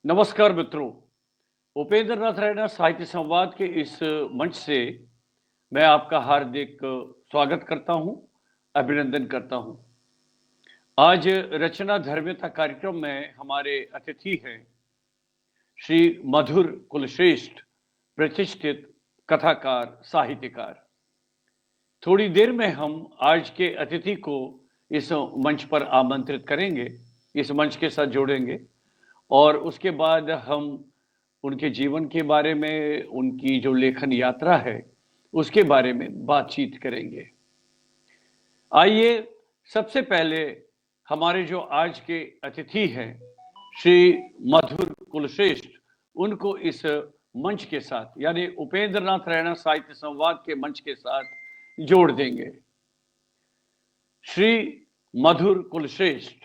नमस्कार मित्रों, उपेंद्र नाथ रैना साहित्य संवाद के इस मंच से मैं आपका हार्दिक स्वागत करता हूं, अभिनंदन करता हूं। आज रचना धर्मिता कार्यक्रम में हमारे अतिथि हैं श्री मधुर कुलश्रेष्ठ, प्रतिष्ठित कथाकार, साहित्यकार। थोड़ी देर में हम आज के अतिथि को इस मंच पर आमंत्रित करेंगे, इस मंच के साथ जोड़ेंगे और उसके बाद हम उनके जीवन के बारे में, उनकी जो लेखन यात्रा है, उसके बारे में बातचीत करेंगे। आइए सबसे पहले हमारे जो आज के अतिथि हैं, श्री मधुर कुलश्रेष्ठ, उनको इस मंच के साथ यानी उपेंद्र नाथ रैना साहित्य संवाद के मंच के साथ जोड़ देंगे। श्री मधुर कुलश्रेष्ठ,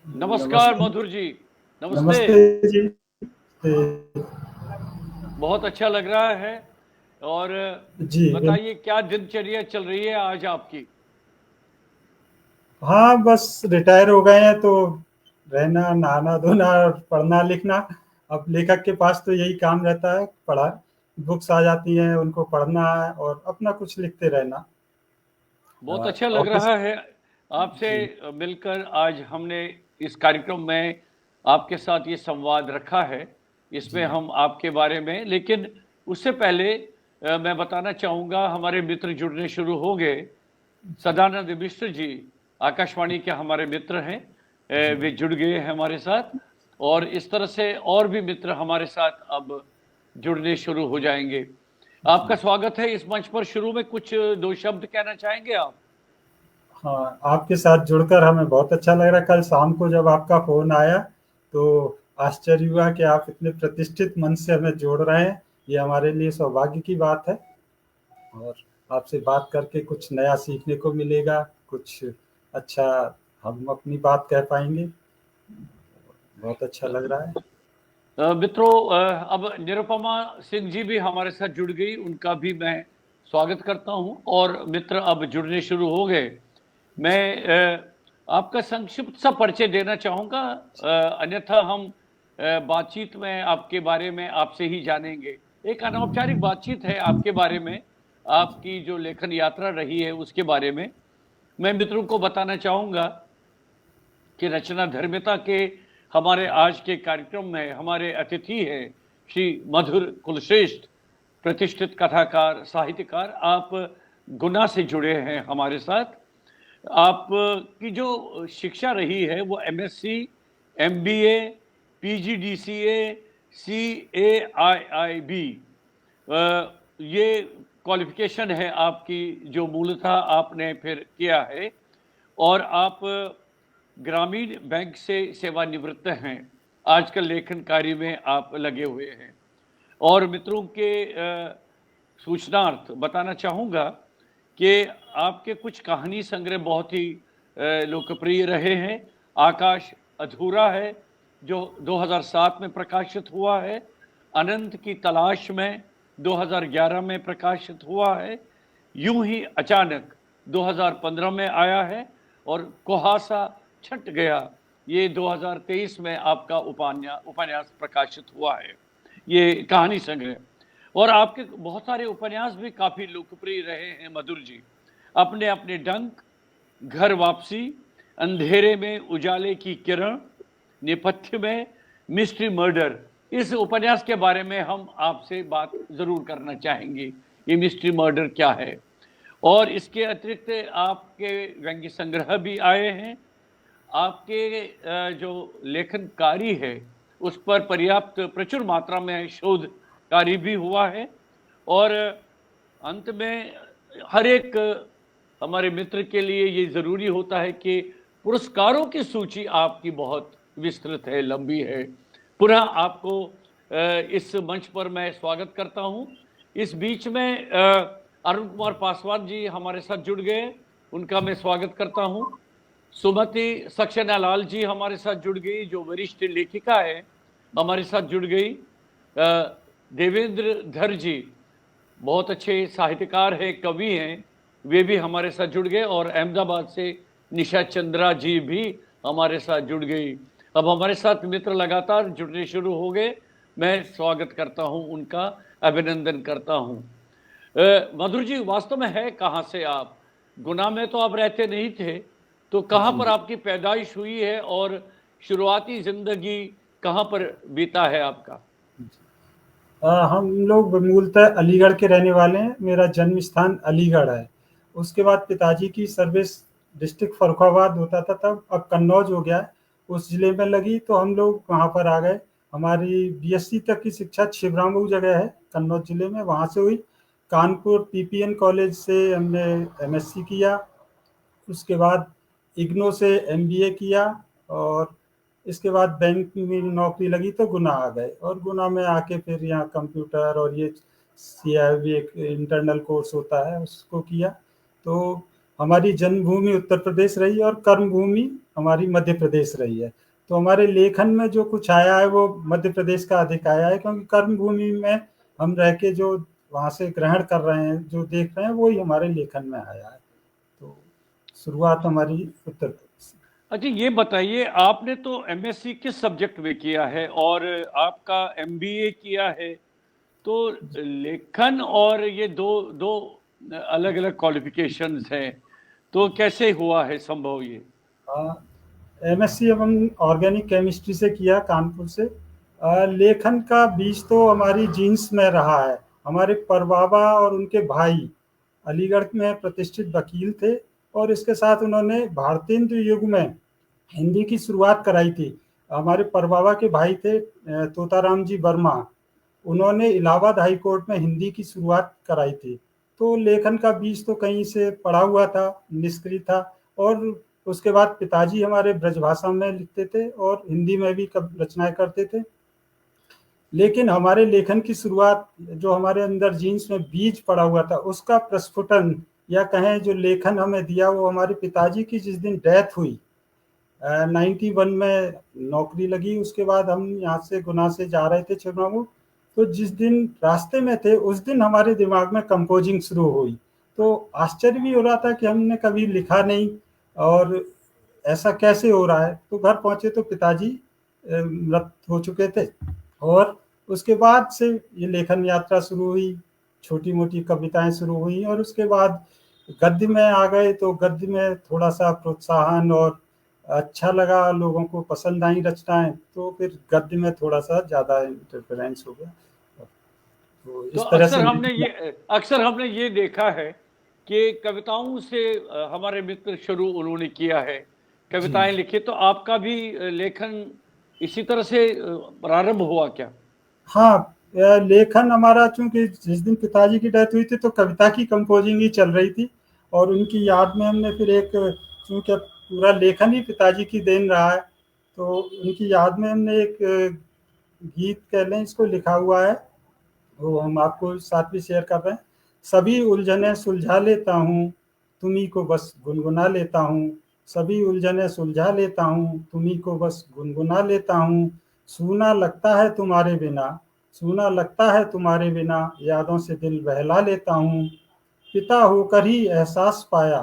नमस्कार मधुर जी। नमस्ते जी। बहुत अच्छा लग रहा है और जी बताइए क्या दिनचर्या चल रही है आज आपकी? हाँ, बस रिटायर हो गए हैं तो रहना, नहाना धोना, पढ़ना लिखना। अब लेखक के पास तो यही काम रहता है, पढ़ा बुक्स आ जाती हैं, उनको पढ़ना है और अपना कुछ लिखते रहना। बहुत अच्छा लग ऑफिस। रहा है आपसे मिलकर। आज हमने इस कार्यक्रम में आपके साथ ये संवाद रखा है, इसमें हम आपके बारे में, लेकिन उससे पहले मैं बताना चाहूँगा हमारे मित्र जुड़ने शुरू हो गए। सदानंद मिश्र जी आकाशवाणी के हमारे मित्र हैं, वे जुड़ गए हैं हमारे साथ और इस तरह से और भी मित्र हमारे साथ अब जुड़ने शुरू हो जाएंगे। आपका स्वागत है इस मंच पर। शुरू में कुछ दो शब्द कहना चाहेंगे आप? हाँ, आपके साथ जुड़कर हमें बहुत अच्छा लग रहा है। कल शाम को जब आपका फोन आया तो आश्चर्य हुआ कि आप इतने प्रतिष्ठित मंच से हमें जोड़ रहे हैं। ये हमारे लिए सौभाग्य की बात है और आपसे बात करके कुछ नया सीखने को मिलेगा, कुछ अच्छा हम अपनी बात कह पाएंगे। बहुत अच्छा लग रहा है। मित्रों, अब निरुपमा सिंह जी भी हमारे साथ जुड़ गई, उनका भी मैं स्वागत करता हूं और मित्र अब जुड़ने शुरू हो गए। मैं आपका संक्षिप्त सा परिचय देना चाहूँगा, अन्यथा हम बातचीत में आपके बारे में आपसे ही जानेंगे। एक अनौपचारिक बातचीत है आपके बारे में, आपकी जो लेखन यात्रा रही है उसके बारे में। मैं मित्रों को बताना चाहूँगा कि रचना धर्मिता के हमारे आज के कार्यक्रम में हमारे अतिथि हैं श्री मधुर कुलश्रेष्ठ, प्रतिष्ठित कथाकार, साहित्यकार। आप गुना से जुड़े हैं हमारे साथ। आपकी जो शिक्षा रही है वो एमएससी, एमबीए, पीजीडीसीए, सीएआईआईबी, ये क्वालिफिकेशन है आपकी जो मूलतः आपने फिर किया है। और आप ग्रामीण बैंक से सेवानिवृत्त हैं, आजकल लेखन कार्य में आप लगे हुए हैं। और मित्रों के सूचनार्थ बताना चाहूँगा कि आपके कुछ कहानी संग्रह बहुत ही लोकप्रिय रहे हैं। आकाश अधूरा है जो 2007 में प्रकाशित हुआ है, अनंत की तलाश में 2011 में प्रकाशित हुआ है, यूं ही अचानक 2015 में आया है और कुहासा छट गया, ये 2023 में आपका उपन्यास प्रकाशित हुआ है, ये कहानी संग्रह। और आपके बहुत सारे उपन्यास भी काफ़ी लोकप्रिय रहे हैं मधुर जी। अपने अपने डंक, घर वापसी, अंधेरे में उजाले की किरण, नेपथ्य में, मिस्ट्री मर्डर, इस उपन्यास के बारे में हम आपसे बात ज़रूर करना चाहेंगे। ये मिस्ट्री मर्डर क्या है? और इसके अतिरिक्त आपके व्यंग्य संग्रह भी आए हैं। आपके जो लेखन कार्य है उस पर पर्याप्त प्रचुर मात्रा में शोध कार्य भी हुआ है। और अंत में हर एक हमारे मित्र के लिए ये ज़रूरी होता है कि पुरस्कारों की सूची आपकी बहुत विस्तृत है, लंबी है। पुनः आपको इस मंच पर मैं स्वागत करता हूँ। इस बीच में अरुण कुमार पासवान जी हमारे साथ जुड़ गए, उनका मैं स्वागत करता हूँ। सुमति सक्सेना लाल जी हमारे साथ जुड़ गई, जो वरिष्ठ लेखिका है, हमारे साथ जुड़ गई। देवेंद्र धर जी बहुत अच्छे साहित्यकार हैं, कवि हैं, वे भी हमारे साथ जुड़ गए। और अहमदाबाद से निशा चंद्रा जी भी हमारे साथ जुड़ गई। अब हमारे साथ मित्र लगातार जुड़ने शुरू हो गए। मैं स्वागत करता हूं उनका, अभिनंदन करता हूं। मधुर जी, वास्तव में है कहाँ से आप? गुना में तो आप रहते नहीं थे, तो कहाँ जी। पर आपकी पैदाइश हुई है और शुरुआती ज़िंदगी कहाँ पर बीता है आपका? हम लोग मूलतः अलीगढ़ के रहने वाले हैं। मेरा जन्म स्थान अलीगढ़ है। उसके बाद पिताजी की सर्विस डिस्ट्रिक्ट फर्रुखाबाद होता था तब, अब कन्नौज हो गया है। उस ज़िले में लगी तो हम लोग वहाँ पर आ गए। हमारी बीएससी तक की शिक्षा छिबरामऊ जगह है, कन्नौज ज़िले में, वहाँ से हुई। कानपुर पीपीएन कॉलेज से हमने एमएससी किया। उसके बाद इग्नू से एमबीए किया और इसके बाद बैंक में नौकरी लगी तो गुना आ गए और गुना में आके फिर यहाँ कंप्यूटर और ये सीआईबी एक इंटरनल कोर्स होता है उसको किया। तो हमारी जन्मभूमि उत्तर प्रदेश रही और कर्मभूमि हमारी मध्य प्रदेश रही है। तो हमारे लेखन में जो कुछ आया है वो मध्य प्रदेश का अधिक आया है, क्योंकि कर्मभूमि में हम रह के जो वहाँ से ग्रहण कर रहे हैं, जो देख रहे हैं, वही हमारे लेखन में आया है। तो शुरुआत हमारी उत्तर प्रदेश से। अच्छा, ये बताइए, आपने तो एमएससी किस सब्जेक्ट में किया है और आपका एमबीए किया है, तो लेखन और ये दो दो अलग-अलग क्वालिफिकेशंस हैं, तो कैसे हुआ है संभव ये? एमएससी एवं ऑर्गेनिक केमिस्ट्री से किया कानपुर से। लेखन का बीज तो हमारी जीन्स में रहा है। हमारे परबाबा और उनके भाई अलीगढ़ में प्रतिष्ठित वकील थे और इसके साथ उन्होंने भारतेंदु युग में हिंदी की शुरुआत कराई थी। हमारे परबाबा के भाई थे तोताराम जी वर्मा, उन्होंने इलाहाबाद हाई कोर्ट में हिंदी की शुरुआत कराई थी। तो लेखन का बीज तो कहीं से पड़ा हुआ था, निष्क्रिय था। और उसके बाद पिताजी हमारे ब्रजभाषा में लिखते थे और हिंदी में भी रचनाएं करते थे। लेकिन हमारे लेखन की शुरुआत, जो हमारे अंदर जीन्स में बीज पड़ा हुआ था, उसका प्रस्फुटन या कहें जो लेखन हमें दिया, वो हमारे पिताजी की जिस दिन डेथ हुई 91 में नौकरी लगी। उसके बाद हम यहाँ से गुना से जा रहे थे छिबरामऊ, तो जिस दिन रास्ते में थे उस दिन हमारे दिमाग में कंपोजिंग शुरू हुई। तो आश्चर्य भी हो रहा था कि हमने कभी लिखा नहीं और ऐसा कैसे हो रहा है। तो घर पहुंचे तो पिताजी मृत हो चुके थे और उसके बाद से ये लेखन यात्रा शुरू हुई। छोटी मोटी कविताएं शुरू हुई और उसके बाद गद्य में आ गए। तो गद्य में थोड़ा सा प्रोत्साहन और अच्छा लगा, लोगों को पसंद आई रचनाएं, तो फिर गद्य में थोड़ा सा ज्यादा इंटरफेरेंस हो गया। तो तो इस तरह से अक्सर हमने ये देखा है कि कविताओं से हमारे मित्र शुरू उन्होंने किया है, जी। कविताएं लिखी, तो आपका भी लेखन इसी तरह से प्रारंभ हुआ क्या? हाँ, लेखन हमारा, चूंकि जिस दिन पिताजी की डेथ हुई थी तो कविता की कंपोजिंग ही चल रही थी और उनकी याद में हमने फिर एक, चूंकि पूरा लेखन ही पिताजी की देन रहा है, तो उनकी याद में हमने एक गीत कह लें इसको लिखा हुआ है, वो हम आपको साथ भी शेयर कर रहे हैं। सभी उलझने सुलझा लेता हूँ, तुम्ही को बस गुनगुना लेता हूँ। सभी उलझने सुलझा लेता हूँ, तुम्ही को बस गुनगुना लेता हूँ। सूना लगता है तुम्हारे बिना, सूना लगता है तुम्हारे बिना, यादों से दिल बहला लेता हूँ। पिता होकर ही एहसास पाया,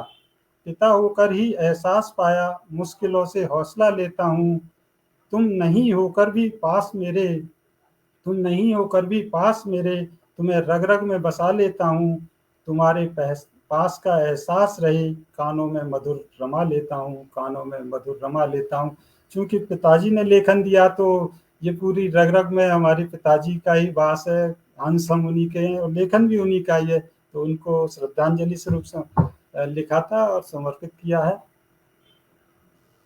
पिता होकर ही एहसास पाया, मुश्किलों से हौसला लेता हूँ। तुम नहीं होकर भी पास मेरे, तुम नहीं होकर भी पास मेरे, तुम्हें रग रग में बसा लेता हूँ। तुम्हारे पास का एहसास रहे, कानों में मधुर रमा लेता हूँ, कानों में मधुर रमा लेता हूँ। चूंकि पिताजी ने लेखन दिया तो ये पूरी रग रग में हमारे पिताजी का ही वास है। अंश हम उन्हीं के हैं और लेखन भी उन्हीं का ही है, तो उनको श्रद्धांजलि स्वरूप से लिखा था और समर्पित किया है।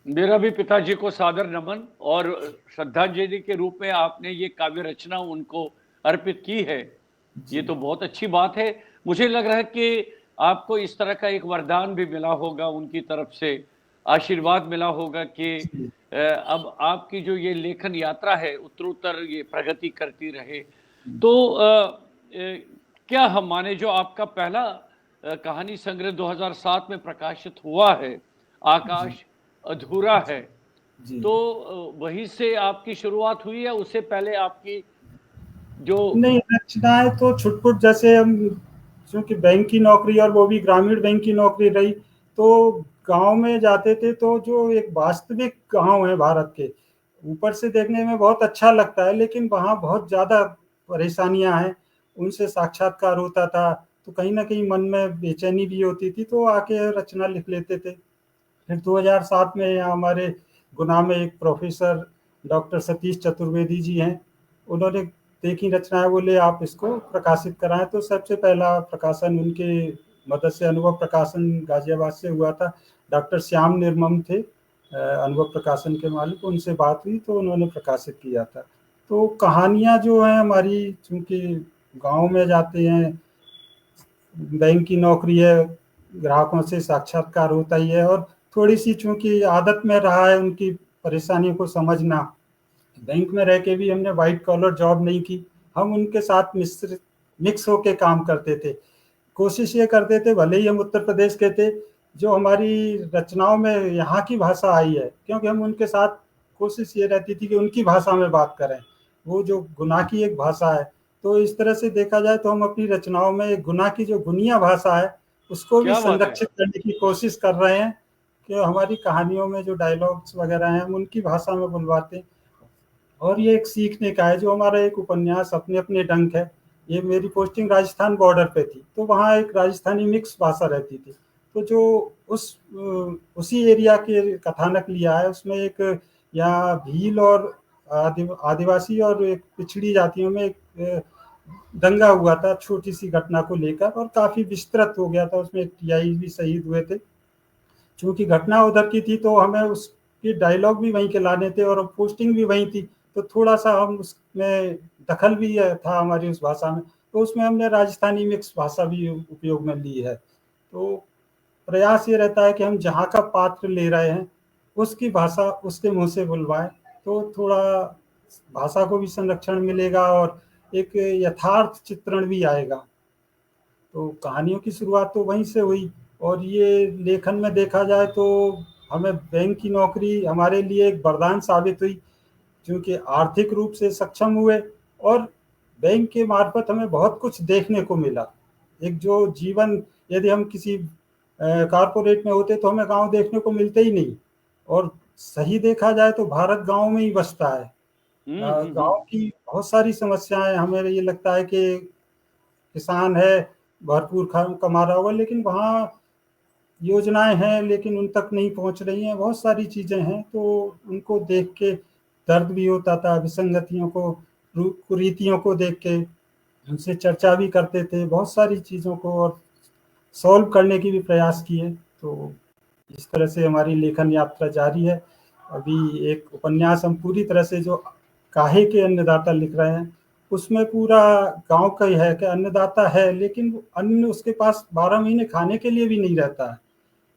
मेरा भी पिताजी को सादर नमन, और श्रद्धांजलि के रूप में आपने ये काव्य रचना उनको अर्पित की है, ये जी। तो बहुत अच्छी बात है। मुझे लग रहा है कि आपको इस तरह का एक वरदान भी मिला होगा उनकी तरफ से, आशीर्वाद मिला होगा कि जी। अब आपकी जो ये लेखन यात्रा है उत्तरोत्तर ये प्रगति करती रहे। तो क्या हम माने, जो आपका पहला कहानी संग्रह 2007 में प्रकाशित हुआ है, जी। आकाश अधूरा है, जी। तो वहीं से आपकी शुरुआत हुई है, उससे पहले आपकी जो? नहीं, रचनाएँ तो छुट-पुट, जैसे हम, चूँकि बैंक की नौकरी और वो भी ग्रामीण बैंक की नौकरी रही, तो गाँव में जाते थे तो जो एक वास्तविक गाँव है भारत के, ऊपर से देखने में बहुत अच्छा लगता है, लेकिन वहाँ बहुत ज़्यादा परेशानियाँ हैं। उनसे साक्षात्कार होता था, तो कहीं न कहीं मन में बेचैनी भी होती थी, तो आके रचना लिख लेते थे। फिर 2007 में यहाँ हमारे गुना में एक प्रोफ़ेसर डॉक्टर सतीश चतुर्वेदी जी हैं। उन्होंने देखी रचनाएँ, बोले आप इसको प्रकाशित कराएँ, तो सबसे पहला प्रकाशन उनके मदद से अनुभव प्रकाशन गाज़ियाबाद से हुआ था। डॉक्टर श्याम निर्मम थे अनुभव प्रकाशन के मालिक, उनसे बात हुई तो उन्होंने प्रकाशित किया था। तो कहानियाँ जो हैं हमारी, चूँकि गाँव में जाते हैं, बैंक की नौकरी है, ग्राहकों से साक्षात्कार होता ही है, और थोड़ी-सी चूँकि आदत में रहा है उनकी परेशानियों को समझना। बैंक में रह के भी हमने व्हाइट कॉलर जॉब नहीं की, हम उनके साथ मिक्स होके काम करते थे। कोशिश ये करते थे, भले ही हम उत्तर प्रदेश के थे, जो हमारी रचनाओं में यहाँ की भाषा आई है, क्योंकि हम उनके साथ कोशिश ये रहती थी कि उनकी भाषा में बात करें। वो जो गुना की एक भाषा है, तो इस तरह से देखा जाए तो हम अपनी रचनाओं में गुना की जो गुनिया भाषा है, उसको भी क्या बात है! संरक्षित करने की कोशिश कर रहे हैं, कि हमारी कहानियों में जो डायलॉग्स वगैरह हैं, हम उनकी भाषा में बुलवाते हैं। और ये एक सीखने का है, जो हमारा एक उपन्यास अपने-अपने डंक है। ये मेरी पोस्टिंग राजस्थान बॉर्डर पे थी, तो वहाँ एक राजस्थानी मिक्स भाषा रहती थी। तो जो उसी एरिया के कथानक लिया है, उसमें एक यहाँ भील और आदिवासी और एक पिछड़ी जातियों में एक दंगा हुआ था, छोटी-सी घटना को लेकर, और काफ़ी विस्तृत हो गया था, उसमें टीआई भी शहीद हुए थे। चूँकि घटना उधर की थी, तो हमें उसके डायलॉग भी वहीं के लाने थे और पोस्टिंग भी वहीं थी, तो थोड़ा-सा हम उसमें दखल भी था हमारी उस भाषा में, तो उसमें हमने राजस्थानी मिक्स भाषा भी उपयोग में ली है। तो प्रयास ये रहता है कि हम जहाँ का पात्र ले रहे हैं, उसकी भाषा उसके मुँह से बुलवाएँ, तो थोड़ा भाषा को भी संरक्षण मिलेगा और एक यथार्थ चित्रण भी आएगा। तो कहानियों की शुरुआत तो वहीं से हुई, और ये लेखन में देखा जाए तो हमें बैंक की नौकरी हमारे लिए एक वरदान साबित हुई, क्योंकि आर्थिक रूप से सक्षम हुए, और बैंक के मार्फत हमें बहुत कुछ देखने को मिला। एक जो जीवन, यदि हम किसी कॉर्पोरेट में होते तो हमें गाँव देखने को मिलते ही नहीं, और सही देखा जाए तो भारत गाँव में ही बसता है। हुँ, हुँ, हुँ। गाँव की बहुत सारी समस्याएँ, हमें ये लगता है कि किसान है, भरपूर कमा रहा होगा, लेकिन वहाँ योजनाएँ हैं, लेकिन उन तक नहीं पहुँच रही हैं, बहुत सारी चीज़ें हैं, तो उनको देख के दर्द भी होता था, विसंगतियों को, कुरीतियों को देख के उनसे चर्चा भी करते थे, बहुत सारी चीज़ों को, और सॉल्व करने की भी प्रयास किए। तो इस तरह से हमारी लेखन यात्रा जारी है। अभी एक उपन्यास हम पूरी तरह से, जो काहे के अन्नदाता लिख रहे हैं, उसमें पूरा गाँव का ही है कि अन्नदाता है, लेकिन वो अन्न उसके पास 12 महीने खाने के लिए भी नहीं रहता है।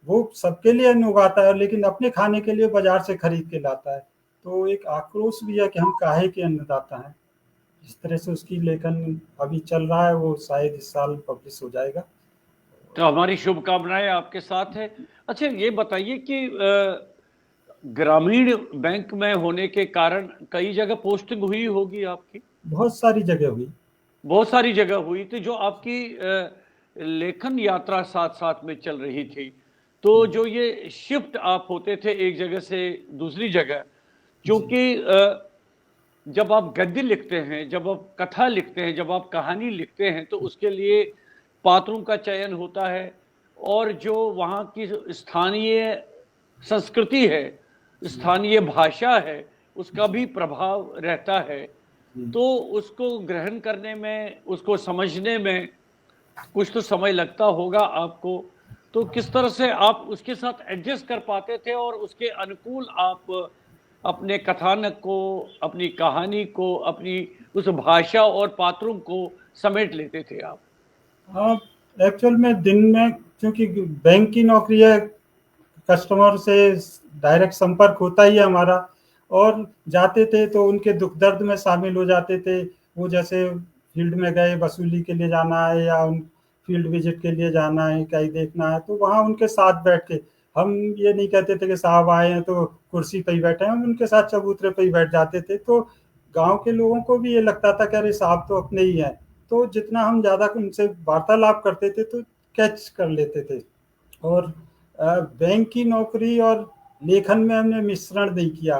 वो सबके लिए अन्न उगाता है, लेकिन अपने खाने के लिए बाज़ार से खरीद के लाता है। तो एक आक्रोश भी है कि हम काहे के अन्नदाता हैं। इस तरह से उसकी लेखन अभी चल रहा है, वो शायद इस साल पब्लिश हो जाएगा। तो हमारी शुभकामनाएँ आपके साथ हैं। अच्छा ये बताइए कि ग्रामीण बैंक में होने के कारण कई जगह पोस्टिंग हुई होगी आपकी? बहुत सारी जगह हुई। बहुत सारी जगह हुई थी, जो आपकी लेखन यात्रा साथ-साथ में चल रही थी। तो जो ये शिफ्ट आप होते थे एक जगह से दूसरी जगह, जी, क्योंकि जब आप गद्य लिखते हैं, जब आप कथा लिखते हैं, जब आप कहानी लिखते हैं, तो उसके लिए पात्रों का चयन होता है, और जो वहाँ की स्थानीय संस्कृति है, जी, स्थानीय भाषा है, उसका जी, भी प्रभाव रहता है। जी। तो उसको ग्रहण करने में, उसको समझने में कुछ तो समय लगता होगा आपको। तो किस तरह से आप उसके साथ एडजस्ट कर पाते थे और उसके अनुकूल आप अपने कथानक को, अपनी कहानी को, अपनी उस भाषा और पात्रों को समेट लेते थे आप? हाँ, एक्चुअल में दिन में, क्योंकि बैंक की नौकरी है, कस्टमर से डायरेक्ट संपर्क होता ही है हमारा, और जाते थे तो उनके दुख दर्द में शामिल हो जाते थे। वो जैसे फील्ड में गए, वसूली के लिए जाना है, या उन फील्ड विजिट के लिए जाना है, कहीं देखना है, तो वहाँ उनके साथ बैठ के, हम ये नहीं कहते थे कि साहब आए हैं तो कुर्सी पे ही बैठे हैं, हम उनके साथ चबूतरे पे ही बैठ जाते थे। तो गाँव के लोगों को भी ये लगता था कि अरे साहब तो अपने ही हैं। तो जितना हम ज़्यादा उनसे वार्तालाप करते थे, तो कैच कर लेते थे। और बैंक की नौकरी और लेखन में हमने मिश्रण नहीं किया।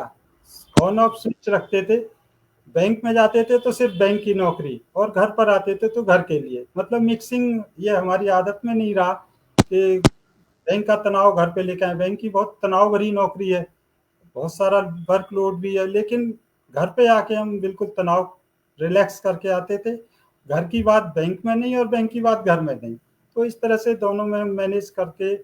ऑन ऑफ स्विच रखते थे। बैंक में जाते थे तो सिर्फ बैंक की नौकरी, और घर पर आते थे तो घर के लिए, मतलब मिक्सिंग ये हमारी आदत में नहीं रहा कि बैंक का तनाव घर पे लेके आए। बैंक की बहुत तनाव भरी नौकरी है, बहुत सारा वर्कलोड भी है, लेकिन घर पे आके हम बिल्कुल तनाव रिलैक्स करके आते थे। घर की बात बैंक में नहीं और बैंक की बात घर में नहीं, तो इस तरह से दोनों में मैनेज करके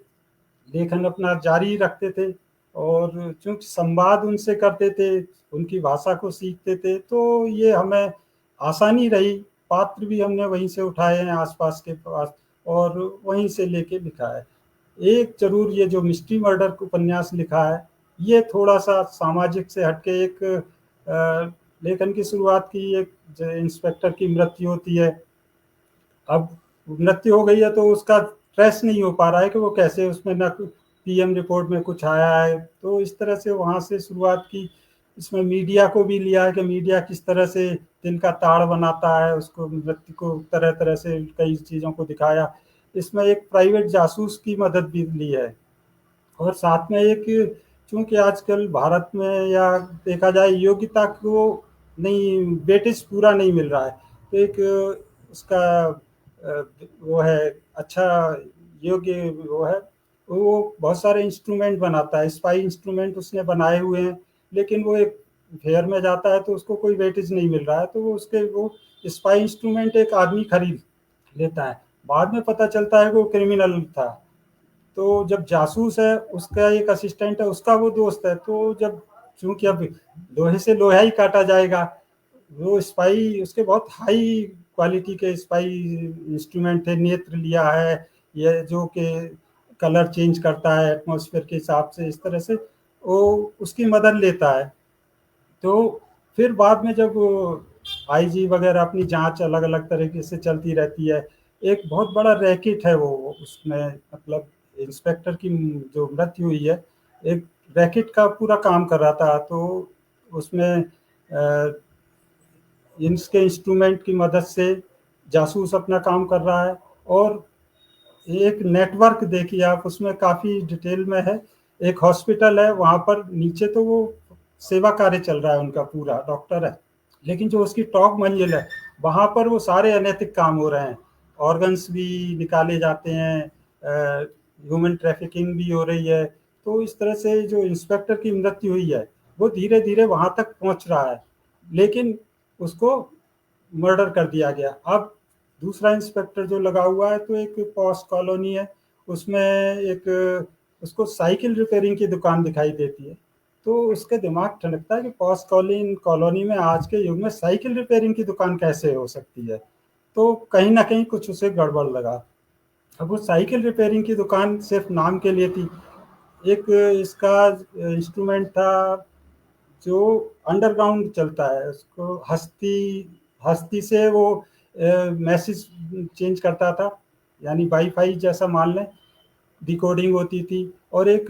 लेखन अपना जारी रखते थे। और चूंकि संवाद उनसे करते थे, उनकी भाषा को सीखते थे, तो ये हमें आसानी रही। पात्र भी हमने वहीं से उठाए हैं आसपास के पास, और वहीं से लेके लिखा है। एक जरूर ये जो मिस्ट्री मर्डर उपन्यास लिखा है, ये थोड़ा सा सामाजिक से हटके एक लेखन की शुरुआत की। एक इंस्पेक्टर की मृत्यु होती है, अब मृत्यु हो गई है तो उसका ट्रेस नहीं हो पा रहा है कि वो कैसे, उसमें न पीएम रिपोर्ट में कुछ आया है, तो इस तरह से वहां से शुरुआत की। इसमें मीडिया को भी लिया है कि मीडिया किस तरह से दिल का ताड़ बनाता है, उसको मृत्यु को तरह तरह से कई चीजों को दिखाया। इसमें एक प्राइवेट जासूस की मदद भी ली है, और साथ में एक, चूंकि आजकल भारत में या देखा जाए योग्यता को नहीं, वेटेज पूरा नहीं मिल रहा है, तो एक उसका वो है अच्छा योग्य वो है, वो बहुत सारे इंस्ट्रूमेंट बनाता है, स्पाई इंस्ट्रूमेंट उसने बनाए हुए हैं, लेकिन वो एक फेयर में जाता है तो उसको कोई वेटेज नहीं मिल रहा है, तो वो उसके वो स्पाई इंस्ट्रूमेंट एक आदमी खरीद लेता है। बाद में पता चलता है कि वो क्रिमिनल था। तो जब जासूस है, उसका एक असिस्टेंट है, उसका वो दोस्त है, तो जब चूंकि अब लोहे से लोहा ही काटा जाएगा, वो स्पाई उसके बहुत हाई क्वालिटी के स्पाई इंस्ट्रूमेंट थे, नेत्र लिया है, ये जो कि कलर चेंज करता है एटमॉस्फेयर के हिसाब से, इस तरह से वो उसकी मदद लेता है। तो फिर बाद में जब आईजी वगैरह अपनी जांच अलग अलग तरीके से चलती रहती है, एक बहुत बड़ा रैकेट है वो उसमें, मतलब इंस्पेक्टर की जो मृत्यु हुई है, एक रैकेट का पूरा काम कर रहा था, तो उसमें इनके इंस्ट्रूमेंट की मदद से जासूस अपना काम कर रहा है। और एक नेटवर्क देखिए आप, उसमें काफी डिटेल में है। एक हॉस्पिटल है, वहां पर नीचे तो वो सेवा कार्य चल रहा है, उनका पूरा डॉक्टर है, लेकिन जो उसकी टॉप मंजिल है, वहां पर वो सारे अनैतिक काम हो रहे हैं, ऑर्गन्स भी निकाले जाते हैं, ह्यूमन ट्रैफिकिंग भी हो रही है। तो इस तरह से जो इंस्पेक्टर की मृत्यु हुई है, वो धीरे धीरे वहां तक पहुंच रहा है, लेकिन उसको मर्डर कर दिया गया। अब दूसरा इंस्पेक्टर जो लगा हुआ है, तो एक पॉश कॉलोनी है, उसमें एक उसको साइकिल रिपेयरिंग की दुकान दिखाई देती है, तो उसके दिमाग ठनकता है कि पॉश कॉलोनी में आज के युग में साइकिल रिपेयरिंग की दुकान कैसे हो सकती है। तो कहीं ना कहीं कुछ उसे गड़बड़ लगा। अब वो साइकिल रिपेयरिंग की दुकान सिर्फ नाम के लिए थी। एक इसका इंस्ट्रूमेंट था जो अंडरग्राउंड चलता है, उसको हस्ती हस्ती से वो मैसेज चेंज करता था, यानी वाईफाई जैसा मान लें, डिकोडिंग होती थी। और एक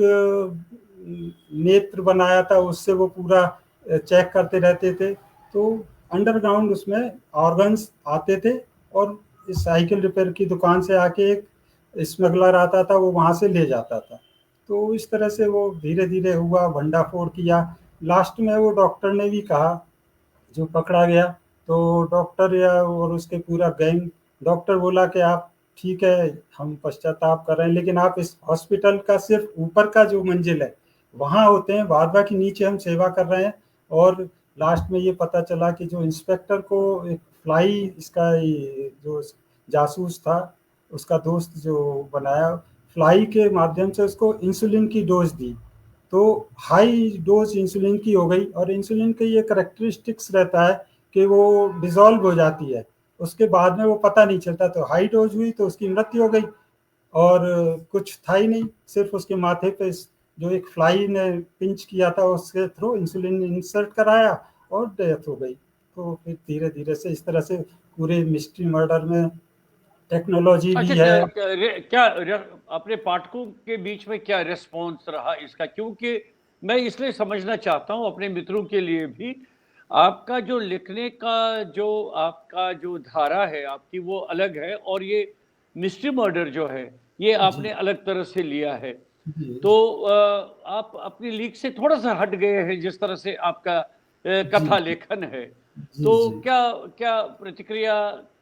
नेत्र बनाया था, उससे वो पूरा चेक करते रहते थे। तो अंडरग्राउंड उसमें ऑर्गन्स आते थे, और इस साइकिल रिपेयर की दुकान से आके एक स्मगलर आता था, वो वहां से ले जाता था। तो इस तरह से वो धीरे धीरे हुआ, भंडाफोड़ किया। लास्ट में वो डॉक्टर ने भी कहा, जो पकड़ा गया, तो डॉक्टर या और उसके पूरा गैंग, डॉक्टर बोला कि आप ठीक है, हम पश्चाताप कर रहे हैं, लेकिन आप इस हॉस्पिटल का सिर्फ ऊपर का जो मंजिल है वहां होते हैं, बाद बाकी नीचे हम सेवा कर रहे हैं। और लास्ट में ये पता चला कि जो इंस्पेक्टर को एक फ्लाई, इसका जो जासूस था, उसका दोस्त जो बनाया, फ्लाई के माध्यम से उसको इंसुलिन की डोज दी, तो हाई डोज इंसुलिन की हो गई। और इंसुलिन का ये करेक्टरिस्टिक्स रहता है कि वो डिसॉल्व हो जाती है, उसके बाद में वो पता नहीं चलता, तो हाई डोज हुई तो उसकी मृत्यु हो गई। और कुछ था ही नहीं, सिर्फ उसके माथे पे जो एक फ्लाई ने पिंच किया था, उसके थ्रू इंसुलिन इंसर्ट कराया और डेथ हो गई। तो फिर धीरे धीरे से इस तरह से पूरे मिस्ट्री मर्डर में टेक्नोलॉजी भी अच्छा, है। अपने पाठकों के बीच में क्या रिस्पॉन्स रहा इसका? क्योंकि मैं इसलिए समझना चाहता हूं अपने मित्रों के लिए भी, आपका जो लिखने का जो आपका जो धारा है आपकी, वो अलग है, और ये मिस्ट्री मर्डर जो है ये जी। आपने अलग तरह से लिया है। जी, तो आप अपनी लीक से थोड़ा-सा हट गए हैं जिस तरह से आपका जी, कथा जी, लेखन है। जी, तो जी। क्या क्या प्रतिक्रिया,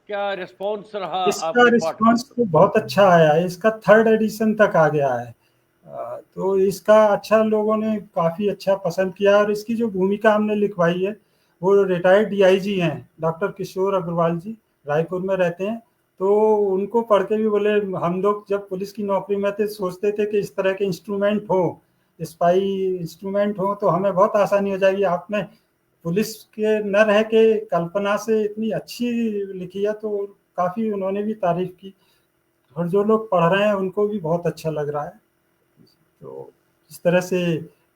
क्या रिस्पॉन्स रहा इसका आपके रिस्पॉन्स पाठकों? तो बहुत अच्छा आया है, इसका 3rd एडिशन तक आ गया है। तो इसका अच्छा लोगों ने काफ़ी अच्छा पसंद किया और इसकी जो भूमिका हमने लिखवाई है, वो रिटायर्ड डीआईजी हैं, डॉक्टर किशोर अग्रवाल जी, रायपुर में रहते हैं। तो उनको पढ़ के भी बोले हम लोग जब पुलिस की नौकरी में थे सोचते थे कि इस तरह के इंस्ट्रूमेंट हो, स्पाई इंस्ट्रूमेंट हो तो हमें बहुत आसानी हो जाएगी। आपने पुलिस के न रह के कल्पना से इतनी अच्छी लिखी है, तो काफ़ी उन्होंने भी तारीफ़ की और जो लोग पढ़ रहे हैं उनको भी बहुत अच्छा लग रहा है। तो इस तरह से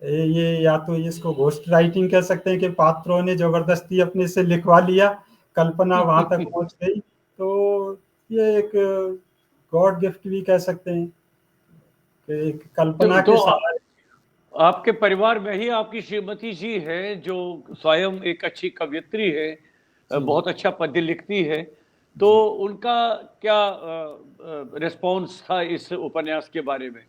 ये या तो इसको घोस्ट राइटिंग कह सकते हैं कि पात्रों ने ज़बरदस्ती अपने से लिखवा लिया, कल्पना वहाँ तक पहुँच गई। तो ये एक गॉड गिफ्ट भी कह सकते हैं कि एक कल्पना तो के सहारे। आपके परिवार में ही आपकी श्रीमती जी हैं, जो स्वयं एक अच्छी कवयित्री है, जी, बहुत अच्छा पद्य लिखती है। तो जी। उनका क्या रिस्पॉन्स था इस उपन्यास के बारे में?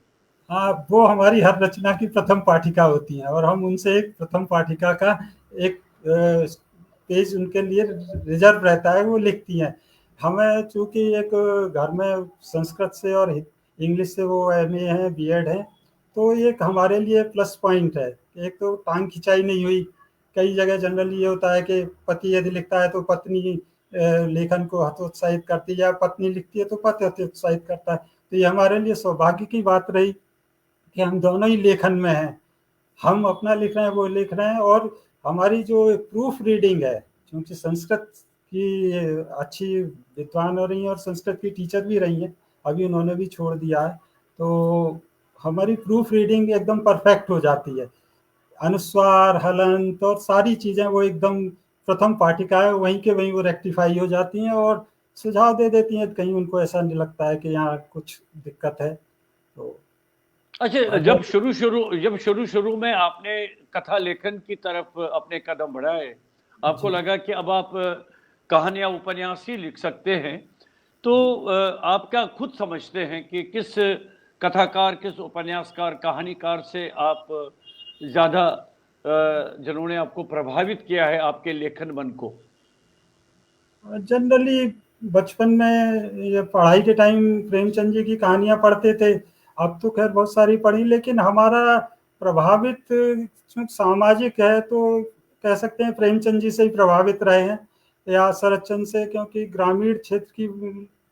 हाँ, वो हमारी हर रचना की प्रथम पाठिका होती हैं और हम उनसे एक प्रथम पाठिका का एक पेज उनके लिए रिजर्व रहता है, वो लिखती हैं। हमें चूँकि एक घर में संस्कृत से और इंग्लिश से वो एमए हैं, बीएड हैं, तो ये एक हमारे लिए प्लस पॉइंट है। एक तो टाँग खिंचाई नहीं हुई। कई जगह जनरली ये होता है कि पति यदि लिखता है तो पत्नी लेखन को हतोत्साहित करती है, या पत्नी लिखती है तो पति हतोत्साहित करता है। तो ये हमारे लिए सौभाग्य की बात रही कि हम दोनों ही लेखन में हैं। हम अपना लिख रहे हैं, वो लिख रहे हैं और हमारी जो प्रूफ रीडिंग है, क्योंकि संस्कृत की अच्छी विद्वान हो रही हैं और संस्कृत की टीचर भी रही हैं, अभी उन्होंने भी छोड़ दिया है। तो हमारी प्रूफ रीडिंग एकदम परफेक्ट हो जाती है। अनुस्वार, हलंत और सारी चीज़ें वो एकदम प्रथम पाठिका है, वहीं के वहीं वो रेक्टिफ़ाई हो जाती हैं और सुझाव दे देती हैं, कहीं उनको ऐसा नहीं लगता है कि यहाँ कुछ दिक्कत है। तो अच्छा, बहुत जब शुरू-शुरू में आपने कथा लेखन की तरफ अपने कदम बढ़ाए, आपको जी। लगा कि अब आप कहानियाँ, उपन्यास ही लिख सकते हैं, तो आप क्या खुद समझते हैं कि किस कथाकार, किस उपन्यासकार, कहानीकार से आप ज़्यादा जिन्होंने आपको प्रभावित किया है आपके लेखन मन को? जनरली बचपन में ये पढ़ाई के टाइम प्रेमचंद जी की कहानियाँ पढ़ते थे। अब तो खैर बहुत सारी पढ़ी, लेकिन हमारा प्रभावित चूँकि सामाजिक है तो कह सकते हैं प्रेमचंद जी से ही प्रभावित रहे हैं, या शरतचंद्र से, क्योंकि ग्रामीण क्षेत्र की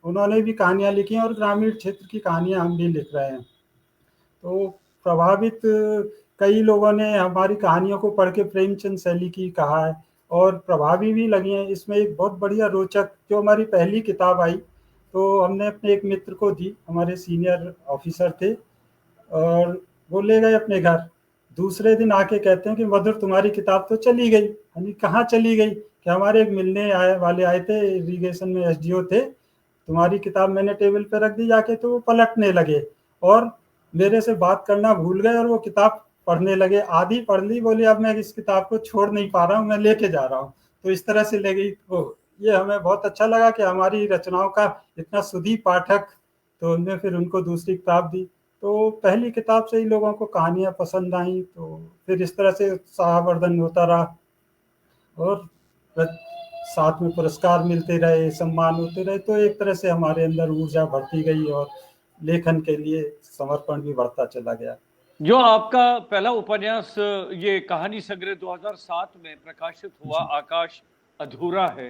उन्होंने भी कहानियाँ लिखी हैं और ग्रामीण क्षेत्र की कहानियाँ हम भी लिख रहे हैं। तो प्रभावित कई लोगों ने हमारी कहानियों को पढ़ के प्रेमचंद शैली की कहा है और प्रभावी भी लगी हैं। इसमें एक बहुत बढ़िया रोचक जो हमारी पहली किताब आई, तो हमने अपने एक मित्र को दी, हमारे सीनियर ऑफिसर थे और वो ले गए अपने घर। दूसरे दिन आके कहते हैं कि मधुर तुम्हारी किताब तो चली गई। हमने कहाँ चली गई? कि हमारे एक मिलने आए वाले आए थे, इरिगेशन में एसडीओ थे, तुम्हारी किताब मैंने टेबल पे रख दी जाके, तो वो पलटने लगे और मेरे से बात करना भूल गए और वो किताब पढ़ने लगे। आधी पढ़ ली, बोले अब मैं इस किताब को छोड़ नहीं पा रहा हूँ, मैं लेके जा रहा हूँ। तो इस तरह से ले गई। तो ये हमें बहुत अच्छा लगा कि हमारी रचनाओं का इतना सुधी पाठक, तो हमने फिर उनको दूसरी किताब दी। तो पहली किताब से ही लोगों को कहानियाँ पसंद आई, तो फिर इस तरह से उत्साहवर्धन होता रहा और साथ में पुरस्कार मिलते रहे, सम्मान होते रहे, तो एक तरह से हमारे अंदर ऊर्जा बढ़ती गई और लेखन के लिए समर्पण भी बढ़ता चला गया। जो आपका पहला उपन्यास ये कहानी संग्रह 2007 में प्रकाशित हुआ, जी, आकाश अधूरा है,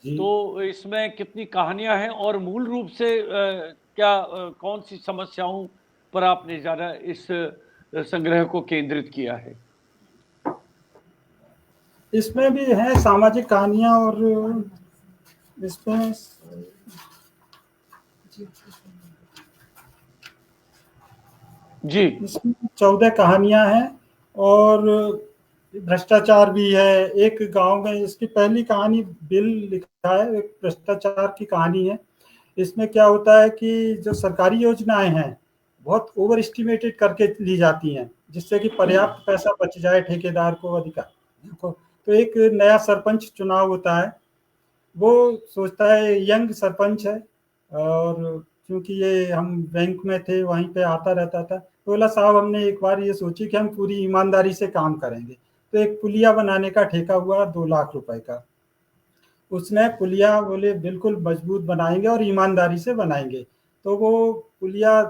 जी। तो इसमें कितनी कहानियाँ हैं और मूल रूप से क्या कौन-सी समस्याओं पर आपने ज़्यादा इस संग्रह को केंद्रित किया है? इसमें भी हैं सामाजिक कहानियाँ और इसमें जी। इसमें 14 कहानियाँ हैं और भ्रष्टाचार भी है। एक गाँव में इसकी पहली कहानी बिल लिखा है, एक भ्रष्टाचार की कहानी है। इसमें क्या होता है कि जो सरकारी योजनाएँ हैं, बहुत ओवर एस्टिमेटेड करके ली जाती हैं, जिससे कि पर्याप्त पैसा बच जाए ठेकेदार को, अधिकारियों को। तो एक नया सरपंच चुनाव होता है, वो सोचता है, यंग सरपंच है और चूँकि ये हम बैंक में थे, वहीं पे आता रहता था, तो बोला साहब हमने एक बार ये सोची कि हम पूरी ईमानदारी से काम करेंगे, तो एक पुलिया बनाने का ठेका हुआ 2 लाख रुपए का। उसने पुलिया बोले बिल्कुल मजबूत बनाएंगे और ईमानदारी से बनाएंगे, तो वो पुलिया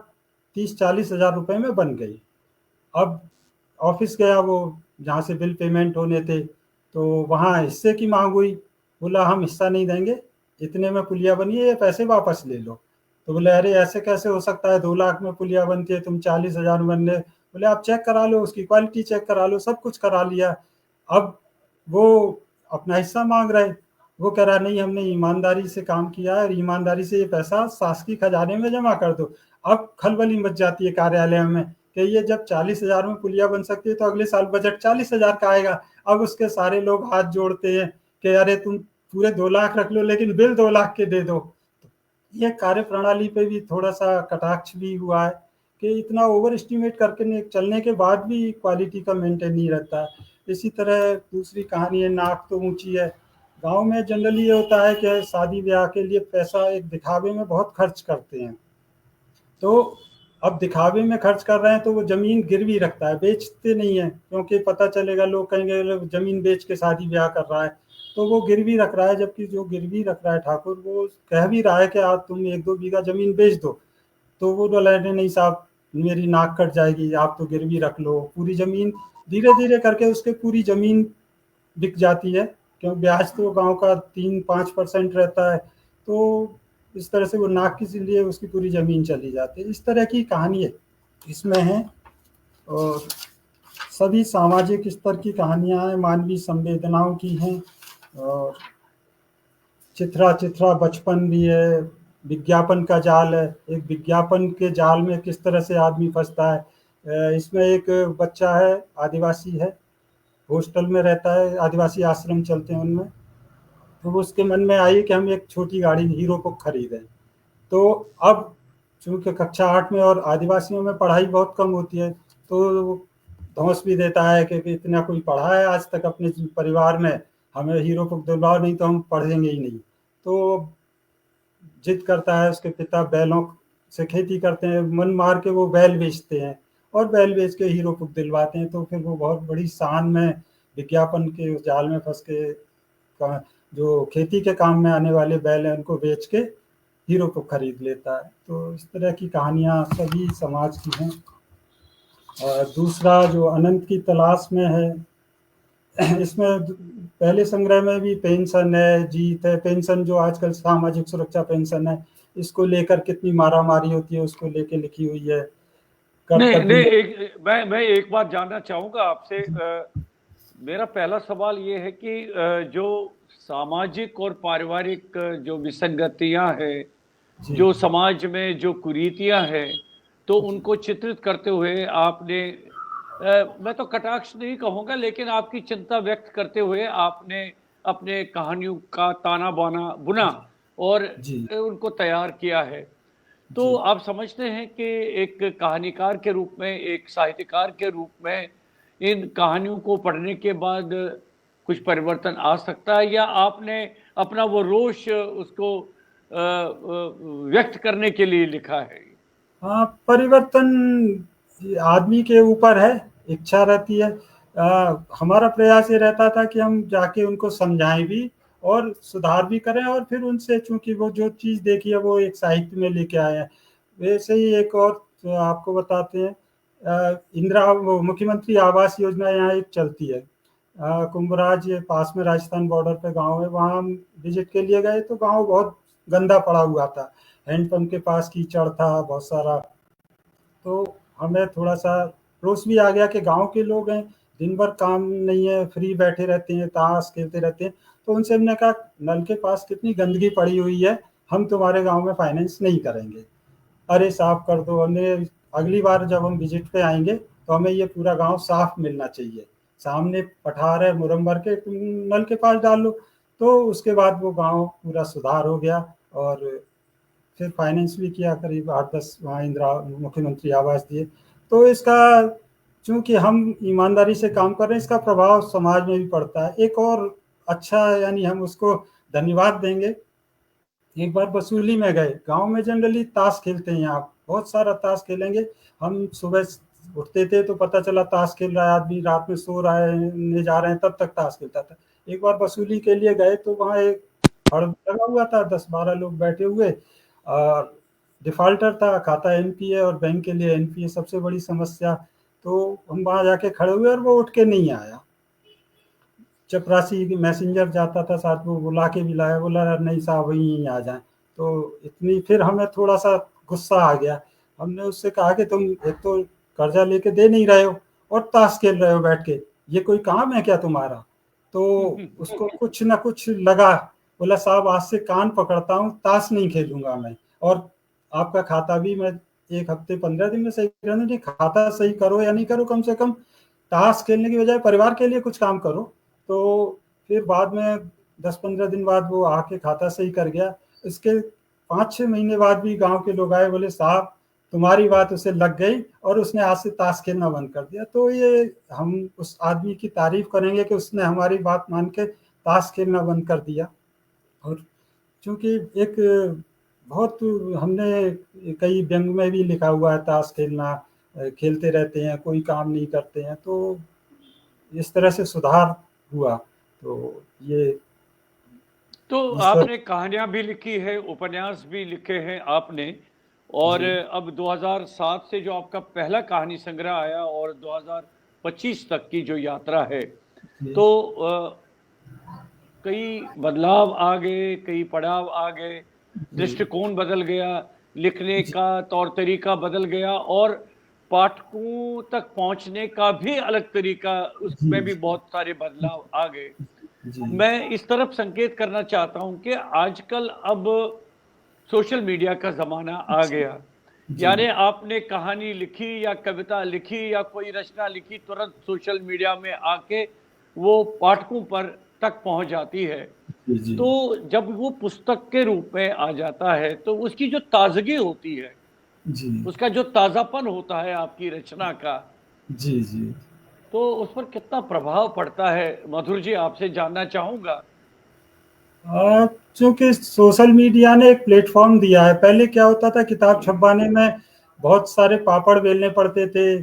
30-40 हज़ार रुपए में बन गई। अब ऑफिस गया वो, जहाँ से बिल पेमेंट होने थे, तो वहाँ हिस्से की मांग हुई। बोला हम हिस्सा नहीं देंगे, इतने में पुलिया बनी है, ये पैसे वापस ले लो। तो बोले अरे ऐसे कैसे हो सकता है, 2 लाख में पुलिया बनती है, तुम 40 हज़ार में बनने। बोले आप चेक करा लो, उसकी क्वालिटी चेक करा लो, सब कुछ करा लिया। अब वो अपना हिस्सा मांग रहे। वो कह रहा नहीं हमने ईमानदारी से काम किया है और ईमानदारी से ये पैसा शासकीय खजाने में जमा कर दो। अब खलबली मच जाती है कार्यालय में कि ये जब 40 हज़ार में पुलिया बन सकती है तो अगले साल बजट 40 हज़ार का आएगा। अब उसके सारे लोग हाथ जोड़ते हैं कि अरे तुम पूरे 2 लाख रख लो लेकिन बिल 2 लाख के दे दो। ये कार्य प्रणाली पे भी थोड़ा सा कटाक्ष भी हुआ है कि इतना ओवर एस्टिमेट करके चलने के बाद भी क्वालिटी का मेंटेन नहीं रहता है। इसी तरह दूसरी कहानी है, नाक तो ऊंची है। गांव में जनरली ये होता है कि शादी ब्याह के लिए पैसा एक दिखावे में बहुत खर्च करते हैं, तो अब दिखावे में खर्च कर रहे हैं तो वो जमीन गिरवी रखता है, बेचते नहीं है, क्योंकि पता चलेगा लोग कहेंगे "लोग जमीन बेच के शादी ब्याह कर रहा है", तो वो गिरवी रख रहा है। जबकि जो गिरवी रख रहा है ठाकुर, वो कह भी रहा है कि आप तुम 1-2 बीघा जमीन बेच दो, तो वो बोला नहीं साहब मेरी नाक कट जाएगी, आप तो गिरवी रख लो पूरी जमीन। धीरे धीरे करके उसके पूरी जमीन बिक जाती है, क्यों ब्याज तो गांव का 3-5% रहता है, तो इस तरह से वो नाक के लिए उसकी पूरी जमीन चली जाती है। इस तरह की कहानी है इसमें है, और सभी सामाजिक स्तर की कहानियां हैं, मानवीय संवेदनाओं की हैं, और चित्रा चित्रा बचपन भी है। विज्ञापन का जाल है, एक विज्ञापन के जाल में किस तरह से आदमी फंसता है। इसमें एक बच्चा है, आदिवासी है, हॉस्टल में रहता है, आदिवासी आश्रम चलते हैं उनमें। तो वो उसके मन में आई कि हम एक छोटी गाड़ी हीरो को खरीदें। तो अब चूंकि कक्षा 8 में और आदिवासियों में पढ़ाई बहुत कम होती है, तो वो धौंस भी देता है कि इतना कोई पढ़ा है आज तक अपने परिवार में, हमें हीरो को दिलवाओ नहीं तो हम पढ़ेंगे ही नहीं। तो जिद करता है, उसके पिता बैलों से खेती करते हैं, मन मार के वो बैल बेचते हैं और बैल बेच के हीरो को दिलवाते हैं। तो फिर वो बहुत बड़ी शान में विज्ञापन के उस जाल में फंस के जो खेती के काम में आने वाले बैल हैं उनको बेच के हीरो को खरीद लेता है। तो इस तरह की कहानियां सभी समाज की हैं। और दूसरा जो अनंत की तलाश में है, इसमें पहले संग्रह में भी पेंशन है, जीत है। पेंशन जो आजकल सामाजिक सुरक्षा पेंशन है, इसको लेकर कितनी मारामारी होती है उसको लेके लिखी हुई है। नहीं कर्तव्य नहीं, मैं एक बात जानना चाहूंगा आपसे। मेरा पहला सवाल ये है कि जो सामाजिक और पारिवारिक जो विसंगतियां हैं, जी जो समाज में जो कुरीतियां हैं, तो उनको चित्रित करते हुए आपने मैं तो कटाक्ष नहीं कहूँगा, लेकिन आपकी चिंता व्यक्त करते हुए आपने अपने कहानियों का ताना बाना बुना और जी उनको तैयार किया है। तो जी आप समझते हैं कि एक कहानीकार के रूप में, एक साहित्यकार के रूप में इन कहानियों को पढ़ने के बाद कुछ परिवर्तन आ सकता है, या आपने अपना वो रोष उसको व्यक्त करने के लिए लिखा है? हाँ, परिवर्तन आदमी के ऊपर है, इच्छा रहती है। हमारा प्रयास ये रहता था कि हम जाके उनको समझाएं भी और सुधार भी करें, और फिर उनसे चूंकि वो जो चीज़ देखी है वो एक साहित्य में लेके आए हैं। वैसे ही एक और आपको बताते हैं, इंदिरा वो मुख्यमंत्री आवास योजना यहाँ एक चलती है। कुंभराज ये पास में राजस्थान बॉर्डर पे गांव है, वहाँ हम विजिट के लिए गए तो गांव बहुत गंदा पड़ा हुआ था, हैंडपंप के पास कीचड़ था बहुत सारा। तो हमें थोड़ा सा रोष भी आ गया कि गांव के लोग हैं, दिन भर काम नहीं है, फ्री बैठे रहते हैं, ताश खेलते रहते हैं। तो उनसे हमने कहा नल के पास कितनी गंदगी पड़ी हुई है, हम तुम्हारे गांव में फाइनेंस नहीं करेंगे। अरे साफ कर दो। हमने अगली बार जब हम विजिट पे आएंगे तो हमें ये पूरा गांव साफ मिलना चाहिए, सामने पठार है मुरम भर के, तुम नल के पास डाल लो। तो उसके बाद वो गांव पूरा सुधार हो गया, और फिर फाइनेंस भी किया, करीब 8-10 वहाँ इंदिरा मुख्यमंत्री आवास दिए। तो इसका चूंकि हम ईमानदारी से काम कर रहे हैं, इसका प्रभाव समाज में भी पड़ता है। एक और अच्छा, यानी हम उसको धन्यवाद देंगे। एक बार वसूली में गए, गांव में जनरली ताश खेलते हैं आप, बहुत सारा ताश खेलेंगे। हम सुबह उठते थे तो पता चला ताश खेल रहा है आदमी, रात में सो रहा है ने जा रहे हैं तब तक ताश खेलता था। एक बार वसूली के लिए गए तो वहाँ एक हड़ लगा हुआ था, 10-12 लोग बैठे हुए, और डिफाल्टर था, खाता एनपीए, और बैंक के लिए एनपीए सबसे बड़ी समस्या। तो हम वहाँ जाके खड़े हुए और वो उठ के नहीं आया। चपरासी मैसेंजर जाता था साथ में, बुला के भी लाया, बोला नहीं साहब वहीं यहीं आ जाएं। तो इतनी फिर हमें थोड़ा सा गुस्सा आ गया। हमने उससे कहा कि तुम एक तो कर्जा लेके दे नहीं रहे हो और ताश खेल रहे हो बैठ के, ये कोई काम है क्या तुम्हारा? तो उसको कुछ ना कुछ लगा, बोला साहब आज से कान पकड़ता हूँ, ताश नहीं खेलूंगा मैं, और आपका खाता भी मैं 1 हफ्ते 15 दिन में सही कर दूंगी। खाता सही करो या नहीं करो, कम से कम ताश खेलने की बजाय परिवार के लिए कुछ काम करो। तो फिर बाद में 10-15 दिन बाद वो आके खाता सही कर गया। इसके 5-6 महीने बाद भी गांव के लोग आए, बोले साहब तुम्हारी बात उसे लग गई और उसने आज से ताश खेलना बंद कर दिया। तो ये हम उस आदमी की तारीफ करेंगे कि उसने हमारी बात मान के ताश खेलना बंद कर दिया। और चूंकि एक बहुत हमने कई व्यंग में भी लिखा हुआ है ताश खेलना, खेलते रहते हैं कोई काम नहीं करते हैं, तो इस तरह से सुधार हुआ। तो ये तो ईश्वर। आपने कहानियां भी लिखी है, उपन्यास भी लिखे हैं आपने, और जी अब 2007 से जो आपका पहला कहानी संग्रह आया और 2025 तक की जो यात्रा है, जी तो कई बदलाव आ गए, कई पड़ाव आ गए, जी दृष्टिकोण बदल गया, लिखने जी का तौर तरीका बदल गया, और पाठकों तक पहुंचने का भी अलग तरीका, जी उसमें भी बहुत सारे बदलाव आ गए। जी मैं इस तरफ संकेत करना चाहता हूं कि आजकल अब सोशल मीडिया का ज़माना आ गया। जी यानी आपने कहानी लिखी या कविता लिखी या कोई रचना लिखी, तुरंत सोशल मीडिया में आके वो पाठकों पर तक पहुँच जाती है। जी जी तो जब वो पुस्तक के रूप में आ जाता है, तो उसकी जो ताज़गी होती है, जी उसका जो ताज़ापन होता है आपकी रचना का, जी जी। तो उस पर कितना प्रभाव पड़ता है? मधुर जी, आपसे जानना चाहूँगा। चूंकि सोशल मीडिया ने एक प्लेटफॉर्म दिया है। पहले क्या होता था, किताब छपवाने में बहुत सारे पापड़ बेलने पड़ते थे,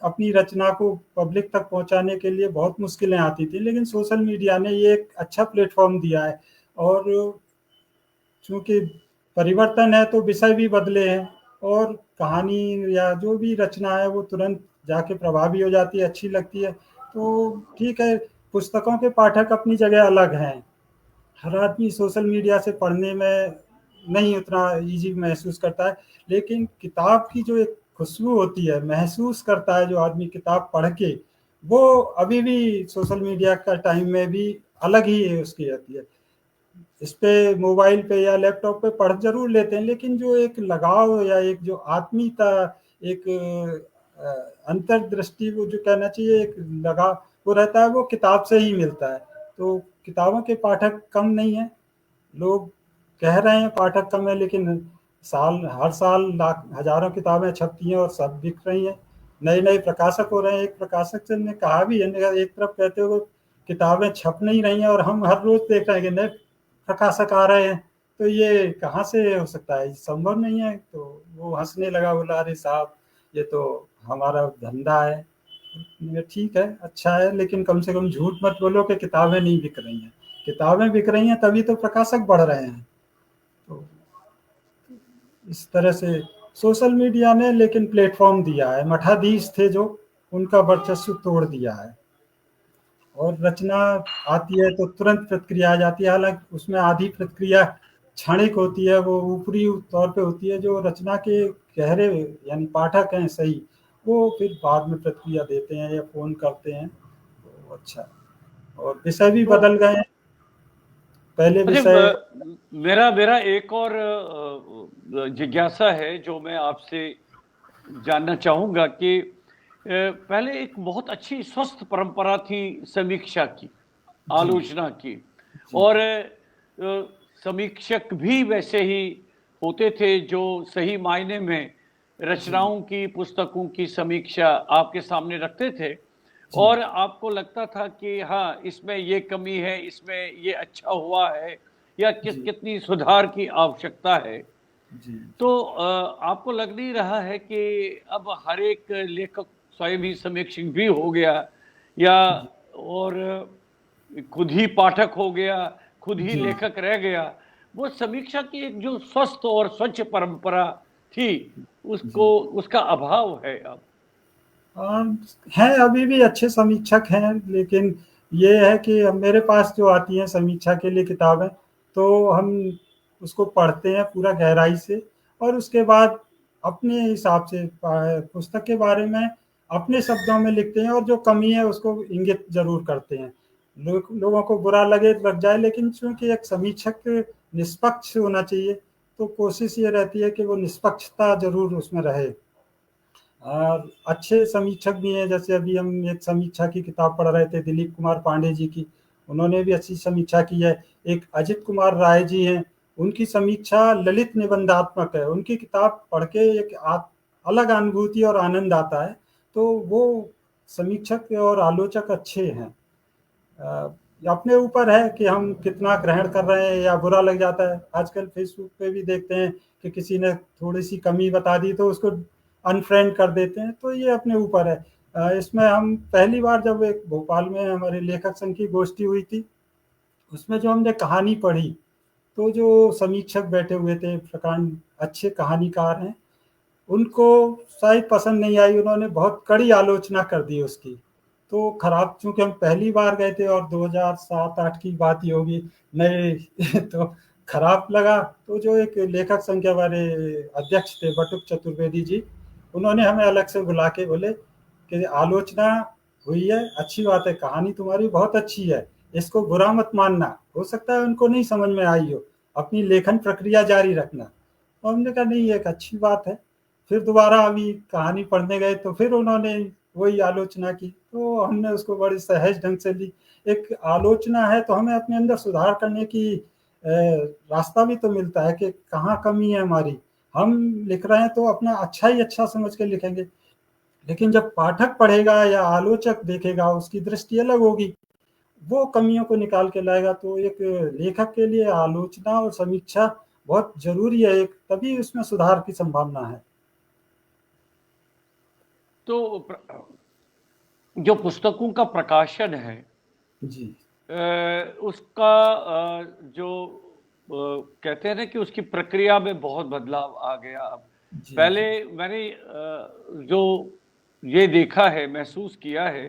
अपनी रचना को पब्लिक तक पहुंचाने के लिए बहुत मुश्किलें आती थी, लेकिन सोशल मीडिया ने ये एक अच्छा प्लेटफॉर्म दिया है। और चूंकि परिवर्तन है तो विषय भी बदले हैं, और कहानी या जो भी रचना है वो तुरंत जाके प्रभावी हो जाती है, अच्छी लगती है। तो ठीक है, पुस्तकों के पाठक अपनी जगह अलग हैं। हर आदमी सोशल मीडिया से पढ़ने में नहीं उतना ईजी महसूस करता है, लेकिन किताब की जो एक खुशबू होती है, महसूस करता है जो आदमी किताब पढ़ के, वो अभी भी सोशल मीडिया का टाइम में भी अलग ही है उसकी आती है। इस पे मोबाइल पे या लैपटॉप पे पढ़ जरूर लेते हैं, लेकिन जो एक लगाव या एक जो आत्मीयता, एक अंतर्दृष्टि, वो जो कहना चाहिए एक लगाव, वो रहता है, वो किताब से ही मिलता है। तो किताबों के पाठक कम नहीं है। लोग कह रहे हैं पाठक कम है, लेकिन हर साल लाख हजारों किताबें छपती हैं और सब बिक रही हैं। नए नए प्रकाशक हो रहे हैं। एक प्रकाशक से ने कहा भी है, एक तरफ कहते हो किताबें छप नहीं रही हैं और हम हर रोज देख रहे हैं कि नए प्रकाशक आ रहे हैं, तो ये कहाँ से हो सकता है, संभव नहीं है। तो वो हंसने लगा, बोला अरे साहब ये तो हमारा धंधा है। ये ठीक है, अच्छा है, लेकिन कम से कम झूठ मत बोलो कि किताबें नहीं बिक रही हैं। किताबें बिक रही हैं तभी तो प्रकाशक बढ़ रहे हैं। तो इस तरह से सोशल मीडिया ने लेकिन प्लेटफॉर्म दिया है। मठाधीश थे जो, उनका वर्चस्व तोड़ दिया है। और रचना आती है तो तुरंत प्रतिक्रिया आ जाती है, हालांकि उसमें आधी प्रतिक्रिया क्षणिक होती है, वो ऊपरी तौर पे होती है। जो रचना के गहरे यानी पाठक हैं सही, वो फिर बाद में प्रतिक्रिया देते हैं या फोन करते हैं। तो अच्छा, और विषय भी तो बदल गए हैं। पहले अच्छा, विषय। मेरा मेरा एक और जिज्ञासा है जो मैं आपसे जानना चाहूंगा कि पहले एक बहुत अच्छी स्वस्थ परंपरा थी समीक्षा की, जी आलोचना की, जी और समीक्षक भी वैसे ही होते थे जो सही मायने में जी रचनाओं की, पुस्तकों की समीक्षा आपके सामने रखते थे, जी और आपको लगता था कि हाँ, इसमें ये कमी है, इसमें ये अच्छा हुआ है, या जी कितनी सुधार की आवश्यकता है। जी, तो आपको लग नहीं रहा है कि अब हर एक लेखक स्वयं ही समीक्षक भी हो गया, या जी, और खुद ही पाठक हो गया, खुद ही जी, जी। लेखक रह गया? वो समीक्षा की एक जो स्वस्थ और स्वच्छ परंपरा थी, जी। उसको उसका अभाव है अब। अ, हैं अभी भी अच्छे समीक्षक हैं, लेकिन ये है कि अब मेरे पास जो आती हैं समीक्षा के लिए किताबें, तो हम उसको पढ़ते हैं पूरा गहराई से और उसके बाद अपने हिसाब से पुस्तक के बारे में अपने शब्दों में लिखते हैं और जो कमी है उसको इंगित ज़रूर करते हैं। लोगों को बुरा लगे लग जाए, लेकिन चूँकि एक समीक्षक निष्पक्ष होना चाहिए, तो कोशिश ये रहती है कि वो निष्पक्षता ज़रूर उसमें रहे। और अच्छे समीक्षक भी हैं, जैसे अभी हम एक समीक्षा की किताब पढ़ रहे थे दिलीप कुमार पांडे जी की, उन्होंने भी अच्छी समीक्षा की है। एक अजित कुमार राय जी हैं, उनकी समीक्षा ललित निबंधात्मक है, उनकी किताब पढ़ के एक अलग अनुभूति और आनंद आता है। तो वो समीक्षक और आलोचक अच्छे हैं। अ, अपने ऊपर है कि हम कितना ग्रहण कर रहे हैं या बुरा लग जाता है। आजकल फेसबुक पे भी देखते हैं कि किसी ने थोड़ी-सी कमी बता दी तो उसको अनफ्रेंड कर देते हैं, तो ये अपने ऊपर है। इसमें हम पहली बार जब एक भोपाल में हमारे लेखक संघ की गोष्ठी हुई थी, उसमें जो हमने कहानी पढ़ी, तो जो समीक्षक बैठे हुए थे, प्रकांड अच्छे कहानीकार हैं, उनको शायद पसंद नहीं आई, उन्होंने बहुत कड़ी आलोचना कर दी उसकी। तो खराब, चूँकि हम पहली बार गए थे और 2007-8 की बात ही होगी, नए तो खराब लगा। तो जो एक लेखक संघ के हमारे अध्यक्ष थे बटुक चतुर्वेदी जी, उन्होंने हमें अलग से बुला के बोले कि आलोचना हुई है, अच्छी बात है, कहानी तुम्हारी बहुत अच्छी है, इसको बुरा मत मानना। हो सकता है उनको नहीं समझ में आई हो, अपनी लेखन प्रक्रिया जारी रखना। तो हमने कहा नहीं, ये एक अच्छी बात है। फिर दोबारा अभी कहानी पढ़ने गए तो फिर उन्होंने वही आलोचना की, तो हमने उसको बड़ी सहज ढंग से ली। एक आलोचना है तो हमें अपने अंदर सुधार करने की रास्ता भी तो मिलता है कि कहाँ कमी है हमारी। हम लिख रहे हैं तो अपना अच्छा ही अच्छा समझ के लिखेंगे, लेकिन जब पाठक पढ़ेगा या आलोचक देखेगा उसकी दृष्टि अलग होगी, वो कमियों को निकाल के लाएगा। तो एक लेखक के लिए आलोचना और समीक्षा बहुत ज़रूरी है, एक तभी उसमें सुधार की संभावना है। तो जो पुस्तकों का प्रकाशन है, जी। उसका जो कहते हैं ना कि उसकी प्रक्रिया में बहुत बदलाव आ गया अब। जी, पहले जी। मैंने जो ये देखा है, महसूस किया है,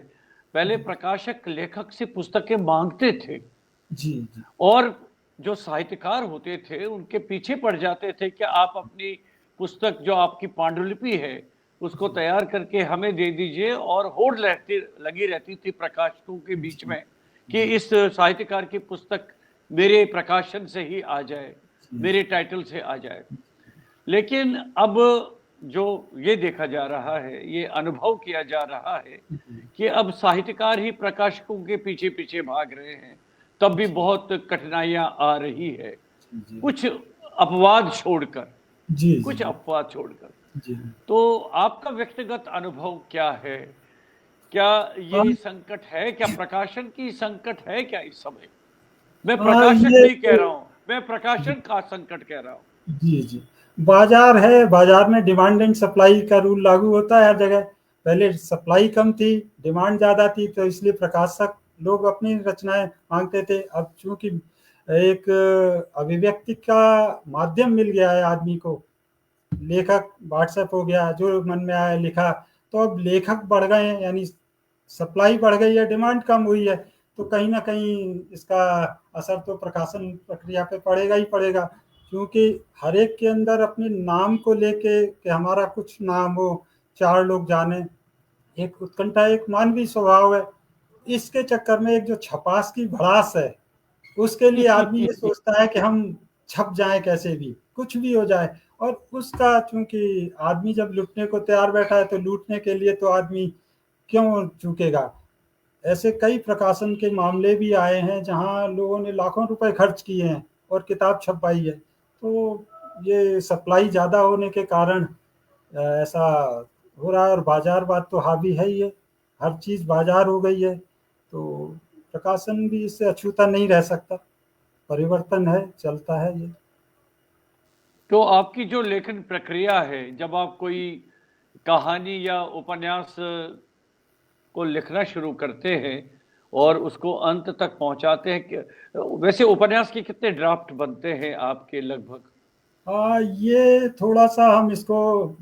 पहले जी, प्रकाशक लेखक से पुस्तकें माँगते थे, जी, जी। और जो साहित्यकार होते थे, उनके पीछे पड़ जाते थे कि आप अपनी पुस्तक, जो आपकी पांडुलिपि है, उसको जी, तैयार करके हमें दे दीजिए, और होड़ लगी रहती थी प्रकाशकों के बीच जी, में कि जी, इस साहित्यकार की पुस्तक मेरे प्रकाशन से ही आ जाए, जी, मेरे टाइटल से आ जाए। लेकिन अब जो ये देखा जा रहा है, ये अनुभव किया जा रहा है जी, कि अब साहित्यकार ही प्रकाशकों के पीछे-पीछे भाग रहे हैं, तब भी जी, बहुत कठिनाइयाँ आ रही है। जी, कुछ अपवाद छोड़कर, जी, कुछ जी, अपवाद छोड़कर। जी। तो आपका व्यक्तिगत अनुभव क्या है? क्या ये हाँ, संकट है? क्या प्रकाशन की संकट है क्या इस समय? मैं हाँ, प्रकाशक ये नहीं कह रहा हूँ, मैं जी, प्रकाशन का संकट कह रहा हूँ। जी, जी। बाज़ार है, बाज़ार में डिमांड एंड सप्लाई का रूल लागू होता है हर जगह। पहले सप्लाई कम थी, डिमांड ज़्यादा थी, तो इसलिए प्रकाशक लोग अपनी रचनाएँ माँगते थे। अब चूँकि एक अभिव्यक्ति का माध्यम मिल गया है आदमी को, लेखक व्हाट्सएप हो गया, जो मन में आया लिखा, तो अब लेखक बढ़ गए हैं, यानी सप्लाई बढ़ गई है, डिमांड कम हुई है, तो कहीं न कहीं इसका असर तो प्रकाशन प्रक्रिया पे पड़ेगा ही पड़ेगा। क्योंकि हर एक के अंदर अपने नाम को लेके कि हमारा कुछ नाम हो, 4 लोग जानें, एक उत्कंठा, एक मानवीय स्वभाव है। इसके चक्कर में एक जो छपास की भड़ास है, उसके लिए आदमी ये सोचता है कि हम छप जाएँ कैसे भी, कुछ भी हो जाए। और उसका चूँकि आदमी जब लुटने को तैयार बैठा है, तो लूटने के लिए तो आदमी क्यों चूकेगा? ऐसे कई प्रकाशन के मामले भी आए हैं, जहाँ लोगों ने लाखों रुपए खर्च किए हैं और किताब छपवाई है। तो ये सप्लाई ज़्यादा होने के कारण ऐसा हो रहा है, और बाज़ारवाद तो हावी है ही है। हर चीज़ बाज़ार हो गई है, तो प्रकाशन भी इससे अछूता नहीं रह सकता। परिवर्तन है, चलता है ये। तो आपकी जो लेखन प्रक्रिया है, जब आप कोई कहानी या उपन्यास को लिखना शुरू करते हैं और उसको अंत तक पहुंचाते हैं, वैसे उपन्यास के कितने ड्राफ्ट बनते हैं आपके लगभग? ये थोड़ा-सा हम इसको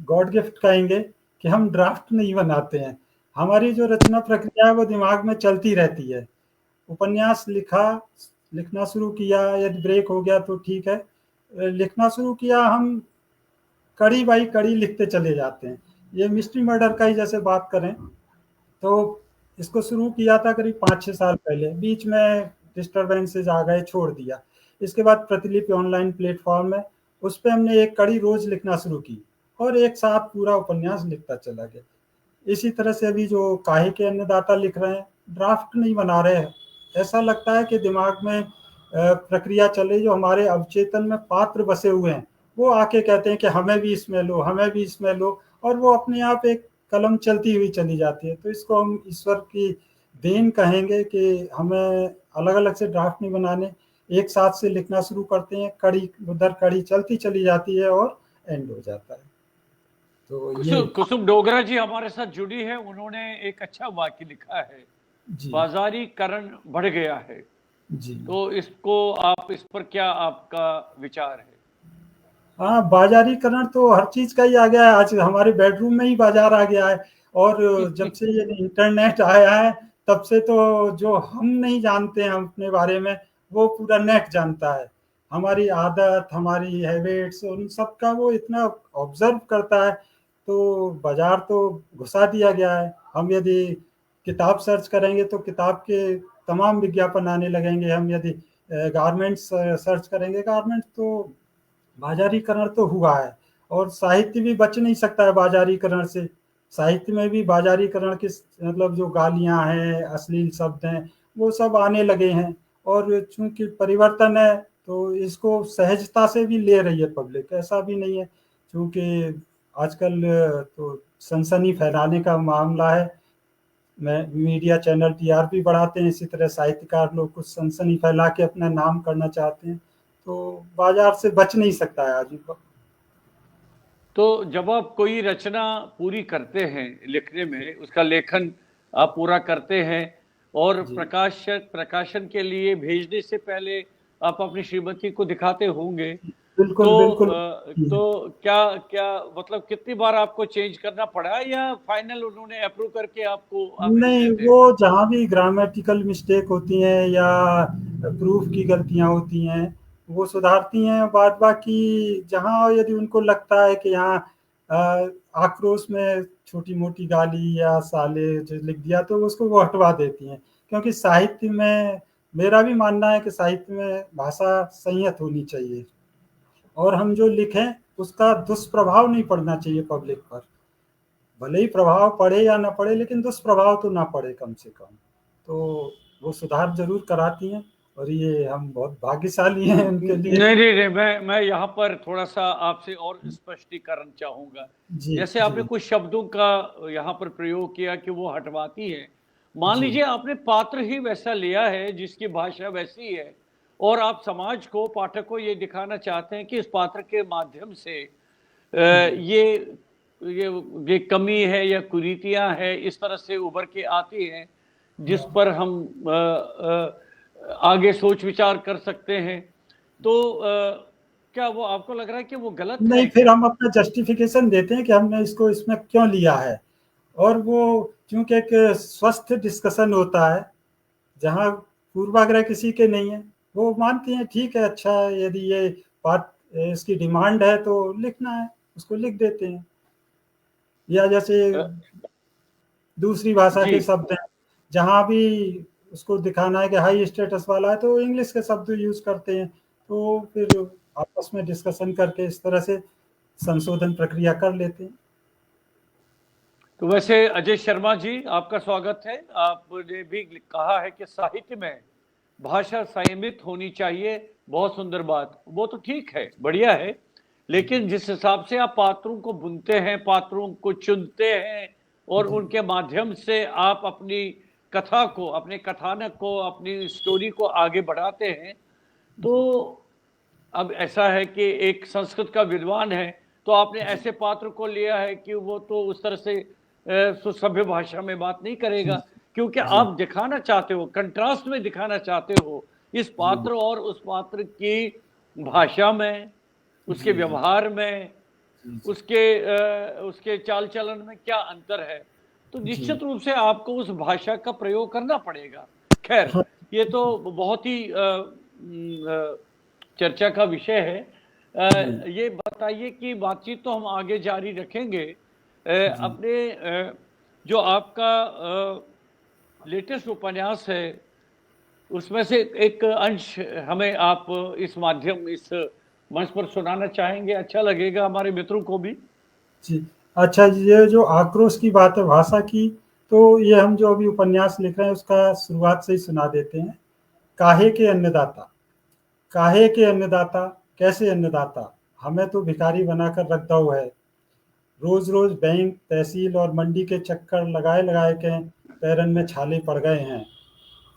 गॉड गिफ्ट कहेंगे कि हम ड्राफ्ट नहीं बनाते हैं। हमारी जो रचना प्रक्रिया है वो दिमाग में चलती रहती है। उपन्यास लिखना शुरू किया, यदि ब्रेक हो गया तो ठीक है। लिखना शुरू किया, हम कड़ी बाई कड़ी लिखते चले जाते हैं। ये मिस्ट्री मर्डर का ही जैसे बात करें तो इसको शुरू किया था करीब 5-6 साल पहले, बीच में डिस्टर्बेंसेस आ गए, छोड़ दिया। इसके बाद प्रतिलिपि ऑनलाइन प्लेटफॉर्म है, उस पे हमने एक कड़ी रोज लिखना शुरू की और एक साथ पूरा उपन्यास लिखता चला गया। इसी तरह से अभी जो काहे के अन्नदाता लिख रहे हैं, ड्राफ्ट नहीं बना रहे हैं। ऐसा लगता है कि दिमाग में प्रक्रिया चल रही, जो हमारे अवचेतन में पात्र बसे हुए हैं, वो आके कहते हैं कि हमें भी इसमें लो, हमें भी इसमें लो, और वो अपने आप एक कलम चलती हुई चली जाती है। तो इसको हम ईश्वर की देन कहेंगे कि हमें अलग-अलग से ड्राफ्ट नहीं बनाने, एक साथ से लिखना शुरू करते हैं, कड़ी उधर कड़ी चलती चली जाती है और एंड हो जाता है। तो ये कुसुम कुसुम डोगरा जी हमारे साथ जुड़ी है, उन्होंने एक अच्छा वाक्य लिखा है, जी, बाजारीकरण बढ़ गया है। जी। तो इस पर क्या आपका विचार है? हाँ, बाज़ारीकरण तो हर चीज़ का ही आ गया है, आज हमारे बेडरूम में ही बाज़ार आ गया है। और जब से ये इंटरनेट आया है, तब से तो जो हम नहीं जानते हैं अपने बारे में, वो पूरा नेट जानता है। हमारी आदत, हमारी हैबिट्स, उन सब का वो इतना ऑब्ज़र्व करता है, तो बाज़ार तो घुसा दिया गया है। हम यदि किताब सर्च करेंगे तो किताब के तमाम विज्ञापन आने लगेंगे। हम यदि गारमेंट्स सर्च करेंगे, गारमेंट्स तो बाजारीकरण तो हुआ है। और साहित्य भी बच नहीं सकता है बाजारीकरण से। साहित्य में भी बाजारीकरण की मतलब जो गालियाँ हैं, अश्लील शब्द हैं, वो सब आने लगे हैं। और चूँकि परिवर्तन है, तो इसको सहजता से भी ले रही है पब्लिक, ऐसा भी नहीं है। चूँकि आजकल तो सनसनी फैलाने का मामला है। मैं मीडिया चैनल टीआरपी बढ़ाते हैं, इसी तरह साहित्यकार लोग कुछ सनसनी फैला के अपना नाम करना चाहते हैं। तो बाज़ार से बच नहीं सकता है आज भी। तो जब आप कोई रचना पूरी करते हैं लिखने में, उसका लेखन आप पूरा करते हैं और जी। प्रकाशन के लिए भेजने से पहले आप अपनी श्रीमती को दिखाते होंगे। बिल्कुल, तो बिल्कुल। तो क्या क्या मतलब कितनी बार आपको चेंज करना पड़ा या फाइनल उन्होंने अप्रूव करके आपको आप भेज नहीं, देते हैं? वो जहाँ भी ग्रामेटिकल मिस्टेक होती हैं या प्रूफ की गलतियाँ होती हैं, वो सुधारती हैं। बाद बाकी जहाँ यदि उनको लगता है कि यहाँ आक्रोश में छोटी-मोटी गाली या साले जो लिख दिया, तो उसको वो हटवा देती हैं। क्योंकि साहित्य में मेरा भी मानना है कि साहित्य में भाषा संयत होनी चाहिए। और हम जो लिखें, उसका दुष्प्रभाव नहीं पड़ना चाहिए पब्लिक पर। भले ही प्रभाव पड़े या ना पड़े, लेकिन दुष्प्रभाव तो ना पड़े कम से कम। तो वो सुधार ज़रूर कराती हैं और ये हम बहुत भाग्यशाली हैं उनके लिए। नहीं, नहीं, नहीं, मैं यहाँ पर थोड़ा-सा आपसे और स्पष्टीकरण चाहूँगा। जी, जैसे आपने जी, कुछ शब्दों का यहाँ पर प्रयोग किया कि वो हटवाती हैं। मान जी, लीजिए आपने पात्र ही वैसा लिया है, जिसकी भाषा वैसी है और आप समाज को, पाठक को ये दिखाना चाहते हैं कि इस पात्र के माध्यम से जी। ये ये कमी है या कुरीतियाँ हैं, इस तरह से उभर के आती हैं, जिस हाँ। पर हम आगे सोच विचार कर सकते हैं। तो क्या वो आपको लग रहा है कि वो गलत नहीं, है फिर क्या? हम अपना जस्टिफ़िकेशन देते हैं कि हमने इसको इसमें क्यों लिया है। और वो चूँकि एक स्वस्थ डिस्कशन होता है, जहाँ पूर्वाग्रह किसी के नहीं है, वो मानती हैं ठीक है, अच्छा है, यदि ये बात इसकी डिमांड है तो लिखना है, उसको लिख देते हैं। या जैसे अ, दूसरी भाषा जी। के शब्द हैं, जहाँ भी उसको दिखाना है कि हाई स्टेटस वाला है, तो इंग्लिश के शब्द यूज़ करते हैं। तो फिर आपस में डिस्कशन करके इस तरह से संशोधन प्रक्रिया कर लेते हैं। तो वैसे अजय शर्मा जी, आपका स्वागत है। आपने भी कहा है कि साहित्य में भाषा संयमित होनी चाहिए, बहुत सुंदर बात। वो तो ठीक है, बढ़िया है। जी, लेकिन जिस हिसाब से आप पात्रों को बुनते हैं, पात्रों को चुनते हैं और जी, उनके माध्यम से आप अपनी कथा को, अपने कथानक को, अपनी स्टोरी को आगे बढ़ाते हैं, तो अब ऐसा है कि एक संस्कृत का विद्वान है, तो आपने ऐसे पात्र को लिया है कि वो तो उस तरह से सुसभ्य भाषा में बात नहीं करेगा, जी, क्योंकि जी, आप दिखाना चाहते हो, कंट्रास्ट में दिखाना चाहते हो इस जी, पात्र और उस पात्र की भाषा में, उसके जी, जी, व्यवहार में, जी, उसके चाल-चलन में क्या अंतर है। तो जी, निश्चित रूप से आपको उस भाषा का प्रयोग करना पड़ेगा। ख़ैर, हाँ, ये तो बहुत ही चर्चा का विषय है। जी, ये बताइए कि बातचीत तो हम आगे जारी रखेंगे। जी, अपने जो आपका लेटेस्ट उपन्यास है, उसमें से एक अंश हमें आप इस मंच पर सुनाना चाहेंगे? अच्छा लगेगा हमारे मित्रों को भी। जी। अच्छा, ये जो आक्रोश की बात है भाषा की, तो ये हम जो अभी उपन्यास लिख रहे हैं उसका शुरुआत से ही सुना देते हैं। काहे के अन्नदाता, काहे के अन्नदाता, कैसे अन्नदाता, हमें तो भिखारी बनाकर रख दओ है। रोज-रोज बैंक, तहसील और मंडी के चक्कर लगाए-लगाए के पैरन में छाले पड़ गए हैं,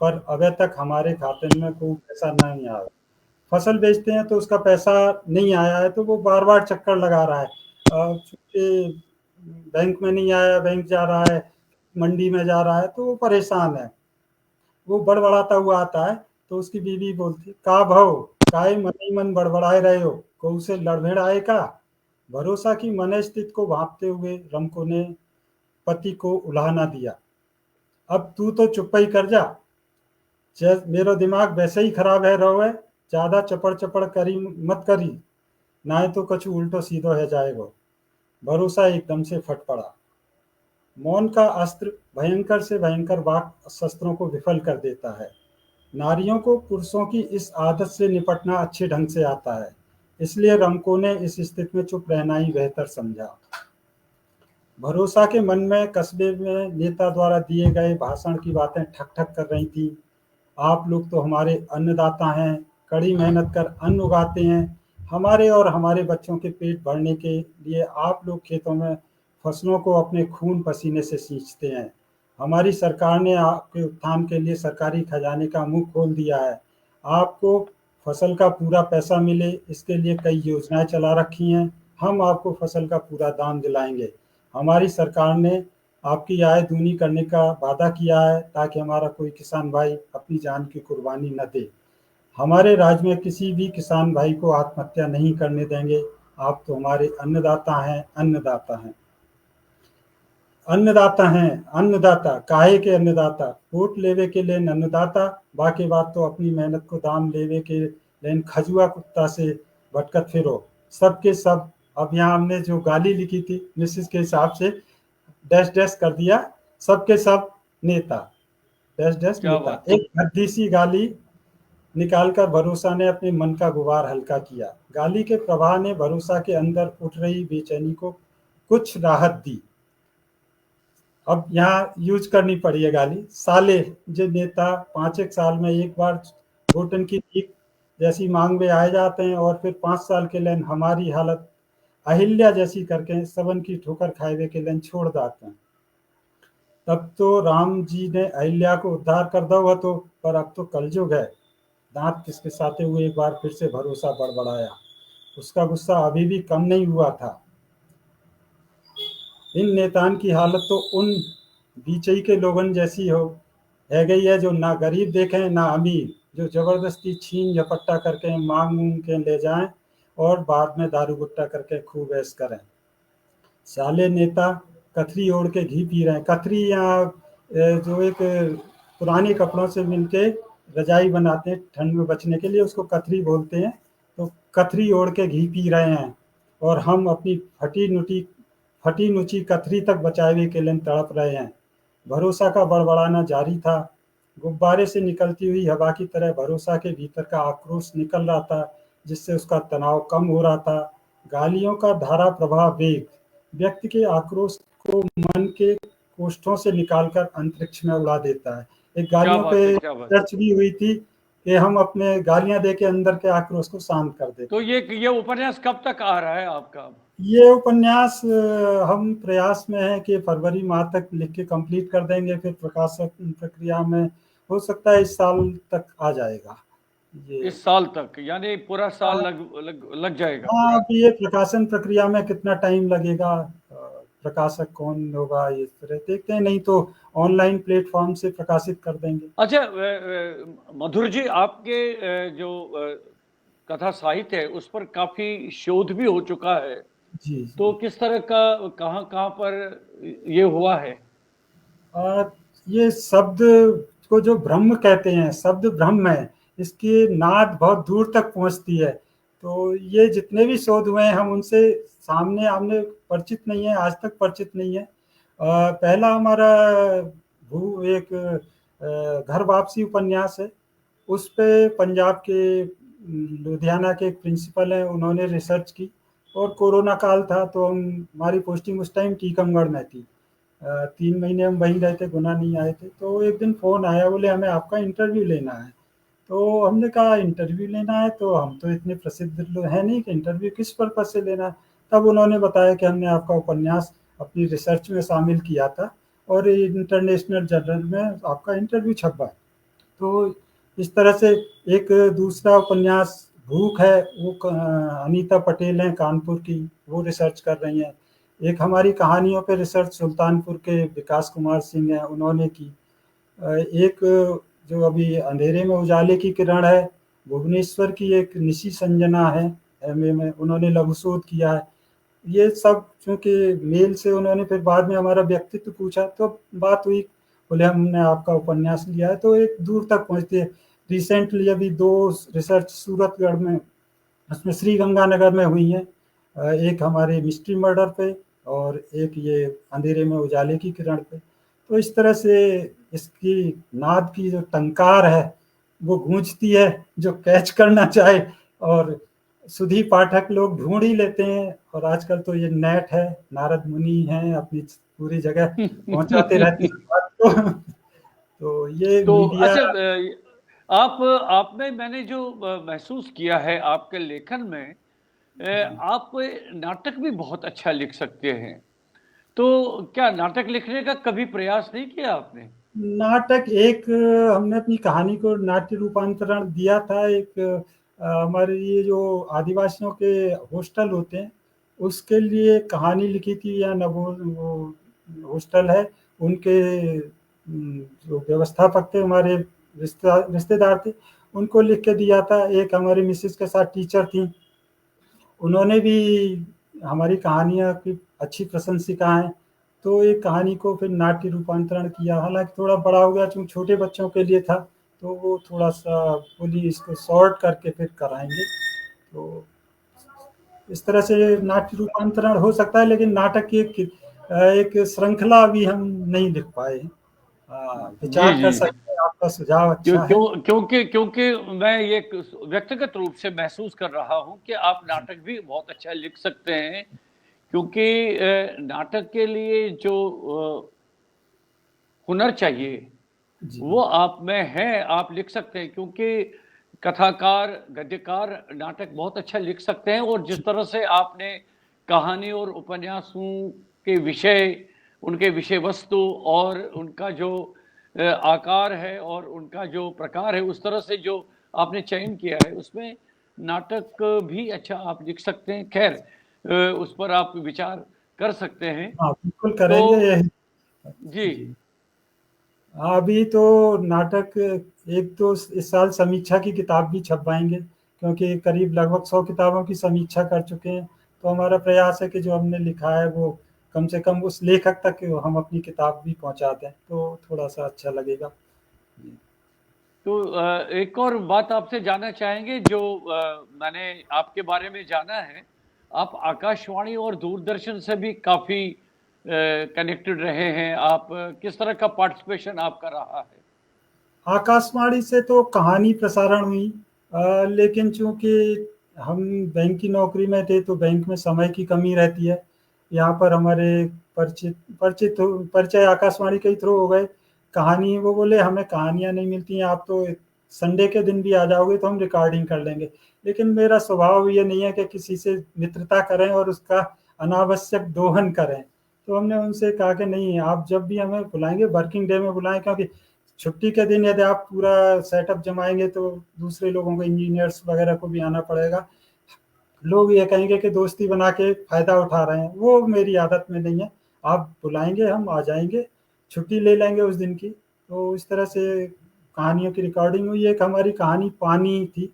पर अबे तक हमारे खाते में कोई पैसा नहीं आया। फसल बेचते हैं तो उसका पैसा नहीं आया है तो वो बार-बार चक्कर लगा रहा है। चूँकि बैंक में नहीं आया, बैंक जा रहा है, मंडी में जा रहा है तो वो परेशान है। वो बड़बड़ाता हुआ आता है तो उसकी बीवी बोलती है, "का भौ, काहे मन ही मन बड़बड़ाए रहे हो? कहू से लड़भेड़ आए का?" भरोसा की मनस्थिति को भांपते हुए रमको ने पति को उल्हा ना दिया। "अब तू तो चुप ही कर जा, मेरो दिमाग वैसे ही खराब है रहो है, ज़्यादा चपड़-चपड़ करी मत करी, नाय तो कछु उल्टो सीधो है जाएगो।" भरोसा एकदम से फट पड़ा। मौन का अस्त्र भयंकर से भयंकर वाक शस्त्रों को विफल कर देता है। नारियों को पुरुषों की इस आदत से निपटना अच्छे ढंग से आता है, इसलिए रमको ने इस स्थिति में चुप रहना ही बेहतर समझा। भरोसा के मन में कस्बे में नेता द्वारा दिए गए भाषण की बातें ठक ठक कर रही थी। आप लोग तो हमारे अन्नदाता हैं, कड़ी मेहनत कर अन्न उगाते हैं। हमारे और हमारे बच्चों के पेट भरने के लिए आप लोग खेतों में फसलों को अपने खून पसीने से सींचते हैं। हमारी सरकार ने आपके उत्थान के लिए सरकारी खजाने का मुंह खोल दिया है। आपको फसल का पूरा पैसा मिले, इसके लिए कई योजनाएं चला रखी हैं। हम आपको फसल का पूरा दाम दिलाएंगे। हमारी सरकार ने आपकी आय दूनी करने का वादा किया है ताकि हमारा कोई किसान भाई अपनी जान की कुर्बानी न दे। हमारे राज्य में किसी भी किसान भाई को आत्महत्या नहीं करने देंगे। आप तो हमारे अन्नदाता हैं, अन्नदाता हैं। अन्नदाता हैं, अन्नदाता, काहे के अन्नदाता, वोट लेवे के लिए अन्नदाता, बाकी बात तो अपनी मेहनत को दाम लेवे के लेन खजुआ कुत्ता से भटकत फिरो। सबके सब, अब यहाँ हमने जो गाली लिखी थी मिसेस के हिसाब से डैश डैश कर दिया, सबके सब नेता, डैश डैश क्या नेता। बात है! एक भद्दी सी गाली निकालकर भरोसा ने अपने मन का गुबार हल्का किया। गाली के प्रवाह ने भरोसा के अंदर उठ रही बेचैनी को कुछ राहत दी। अब यहाँ यूज करनी पड़ी है गाली। साले, जो नेता 5 एक साल में एक बार वोटन की भीख जैसी मांग में आ जाते हैं और फिर 5 साल के लिए हमारी हालत अहिल्या जैसी करके सबन की ठोकर खाए के लिए छोड़ देते हैं। तब तो राम जी ने अहिल्या को उद्धार कर दो हो तो, पर अब तो कलयुग है। दांत खिसखिसाते हुए एक बार फिर से भरोसा बड़बड़ाया। उसका गुस्सा अभी भी कम नहीं हुआ था। इन नेतान की हालत तो उन बीचई के लोगन जैसी है गई है जो ना गरीब देखें ना अमीर, जो जबरदस्ती छीन झपट्टा करके मांग मूंग के ले जाएं और बाद में दारू गुट्टा करके खूब ऐश करें। साले नेता कथरी ओढ़ के घी पी रहे हैं। कथरी यहाँ जो एक पुराने कपड़ों से मिलके रजाई बनाते हैं ठंड में बचने के लिए, उसको कथरी बोलते हैं। तो कथरी ओढ़ के घी पी रहे हैं और हम अपनी फटी नुची कथरी तक बचावे के लिए तड़प रहे हैं। भरोसा का बड़बड़ाना जारी था। गुब्बारे से निकलती हुई हवा की तरह भरोसा के भीतर का आक्रोश निकल रहा था, जिससे उसका तनाव कम हो रहा था। गालियों का धारा प्रवाह वेग व्यक्ति के आक्रोश को मन के कोष्ठों से निकालकर अंतरिक्ष में उड़ा देता है। एक क्या गालियों बात है! पे क्या बात है! चर्च भी हुई थी कि हम अपने गालियां दे के अंदर के आक्रोश को शांत कर देते तो हैं। ये उपन्यास कब तक आ रहा है आपका? ये उपन्यास हम प्रयास में हैं कि फरवरी माह तक लिख के कंप्लीट कर देंगे, फिर प्रकाशक प्रक्रिया में हो सकता है इस साल तक आ जाएगा ये इस साल तक, यानी पूरा साल हाँ, लग जाएगा। हाँ, अभी ये प्रकाशन प्रक्रिया में कितना टाइम लगेगा, प्रकाशक कौन होगा, ये तरह देखते हैं, नहीं तो ऑनलाइन प्लेटफॉर्म से प्रकाशित कर देंगे। अच्छा, मधुर जी, आपके जो कथा साहित्य है उस पर काफी शोध भी हो चुका है, जी, तो जी। किस तरह का, कहाँ कहाँ पर ये हुआ है? ये शब्द को जो ब्रह्म कहते हैं, शब्द ब्रह्म है, इसकी नाद बहुत दूर तक पहुंचती है। तो ये जितने भी शोध हुए हैं, हम उनसे सामने आमने परिचित नहीं है, आज तक परिचित नहीं है। पहला हमारा भू एक घर वापसी उपन्यास है। उस पे पंजाब के लुधियाना के एक प्रिंसिपल हैं, उन्होंने रिसर्च की, और कोरोना काल था तो हम हमारी पोस्टिंग उस टाइम टीकमगढ़ में थी। 3 महीने हम वहीं रहे थे, गुना नहीं आए थे। तो एक दिन फ़ोन आया, बोले हमें आपका इंटरव्यू लेना है। तो हमने कहा इंटरव्यू लेना है, तो हम तो इतने प्रसिद्ध लोग हैं नहीं कि इंटरव्यू किस पर्पज़ से लेना है। तब उन्होंने बताया कि हमने आपका उपन्यास अपनी रिसर्च में शामिल किया था और इंटरनेशनल जर्नल में आपका इंटरव्यू छपा है। तो इस तरह से एक दूसरा उपन्यास भूख है, वो अनीता पटेल हैं कानपुर की, वो रिसर्च कर रही हैं। एक हमारी कहानियों पे रिसर्च सुल्तानपुर के विकास कुमार सिंह हैं, उन्होंने की। एक जो अभी अंधेरे में उजाले की किरण है, भुवनेश्वर की एक निशी संजना है, एमए में, उन्होंने लघु शोध किया है। ये सब चूँकि मेल से उन्होंने फिर बाद में हमारा व्यक्तित्व पूछा, तो बात हुई, बोले हमने आपका उपन्यास लिया है, तो एक दूर तक पहुँचती है। रिसेंटली अभी 2 रिसर्च सूरतगढ़ में, उसमें श्री गंगानगर में हुई हैं। एक हमारे मिस्ट्री मर्डर पे और एक ये अंधेरे में उजाले की किरण पे। तो इस तरह से इसकी नाद की जो टंकार है, वो गूंजती है, जो कैच करना चाहे, और सुधी पाठक लोग ढूंढ ही लेते हैं। और आजकल तो ये नेट है, नारद मुनि हैं, अपनी पूरी जगह पहुंचाते रहते हैं बात को। तो ये तो मीडिया। अच्छा, आप में मैंने जो महसूस किया है आपके लेखन में, आप नाटक भी बहुत अच्छा लिख सकते हैं। तो क्या नाटक लिखने का कभी प्रयास नहीं किया आपने? नाटक एक हमने अपनी कहानी को नाट्य रूपांतरण दिया था। एक हमारे ये जो आदिवासियों के हॉस्टल होते हैं, उसके लिए कहानी लिखी थी, या नवो वो हॉस्टल है, उनके जो व्यवस्थापक थे, हमारे रिश्तेदार थे, उनको लिख के दिया था। एक हमारी मिसेज के साथ टीचर थी, उन्होंने भी हमारी कहानियाँ की अच्छी प्रशंसिका हैं। तो एक कहानी को फिर नाट्य रूपांतरण किया, हालाँकि थोड़ा बड़ा हो गया, चूँकि छोटे बच्चों के लिए था, तो वो थोड़ा-सा बोली इसको शॉर्ट करके फिर कराएँगे। तो इस तरह से नाट्य रूपांतरण हो सकता है, लेकिन नाटक की एक श्रृंखला अभी हम नहीं लिख पाए हैं। जी, विचार कर जी। सकते हैं, आपका सुझाव अच्छा है। क्योंकि मैं ये व्यक्तिगत रूप से महसूस कर रहा हूँ कि आप नाटक भी बहुत अच्छा लिख सकते हैं, क्योंकि नाटक के लिए जो हुनर चाहिए, जी, वो आप में है, आप लिख सकते हैं, क्योंकि कथाकार, गद्यकार नाटक बहुत अच्छा लिख सकते हैं। और जिस तरह से आपने कहानी और उपन्यासों के विषय, उनके विषय वस्तु और उनका जो आकार है और उनका जो प्रकार है, उस तरह से जो आपने चयन किया है, उसमें नाटक भी अच्छा आप लिख सकते हैं। खैर, उस पर आप विचार कर सकते हैं। हाँ, बिल्कुल तो करेंगे यही। जी। जी। हाँ, अभी तो नाटक एक तो इस साल समीक्षा की किताब भी छपवाएँगे, क्योंकि करीब लगभग 100 किताबों की समीक्षा कर चुके हैं। तो हमारा प्रयास है कि जो हमने लिखा है वो कम से कम उस लेखक तक हम अपनी किताब भी पहुँचा दें, तो थोड़ा-सा अच्छा लगेगा। जी। तो एक और बात आपसे जानना चाहेंगे, जो मैंने आपके बारे में जाना है, आप आकाशवाणी और दूरदर्शन से भी काफ़ी कनेक्टेड रहे हैं। आप किस तरह का पार्टिसिपेशन आपका रहा है? आकाशवाणी से तो कहानी प्रसारण हुई, लेकिन चूँकि हम बैंक की नौकरी में थे, तो बैंक में समय की कमी रहती है। यहाँ पर हमारे परिचय आकाशवाणी के ही थ्रू हो गए। कहानी वो बोले हमें कहानियाँ नहीं मिलती हैं, आप तो संडे के दिन भी आ जाओगे तो हम रिकॉर्डिंग कर लेंगे। लेकिन मेरा स्वभाव ये नहीं है कि किसी से मित्रता करें और उसका अनावश्यक दोहन करें। तो हमने उनसे कहा कि नहीं, आप जब भी हमें बुलाएँगे वर्किंग डे में बुलाएँ, क्योंकि छुट्टी के दिन यदि आप पूरा सेटअप जमाएंगे तो दूसरे लोगों को, इंजीनियर्स वगैरह को भी आना पड़ेगा। लोग ये कहेंगे कि दोस्ती बना के फायदा उठा रहे हैं, वो मेरी आदत में नहीं है। आप बुलाएंगे, हम आ जाएंगे, छुट्टी ले लेंगे उस दिन की। तो इस तरह से कहानियों की रिकॉर्डिंग हुई। एक हमारी कहानी पानी थी,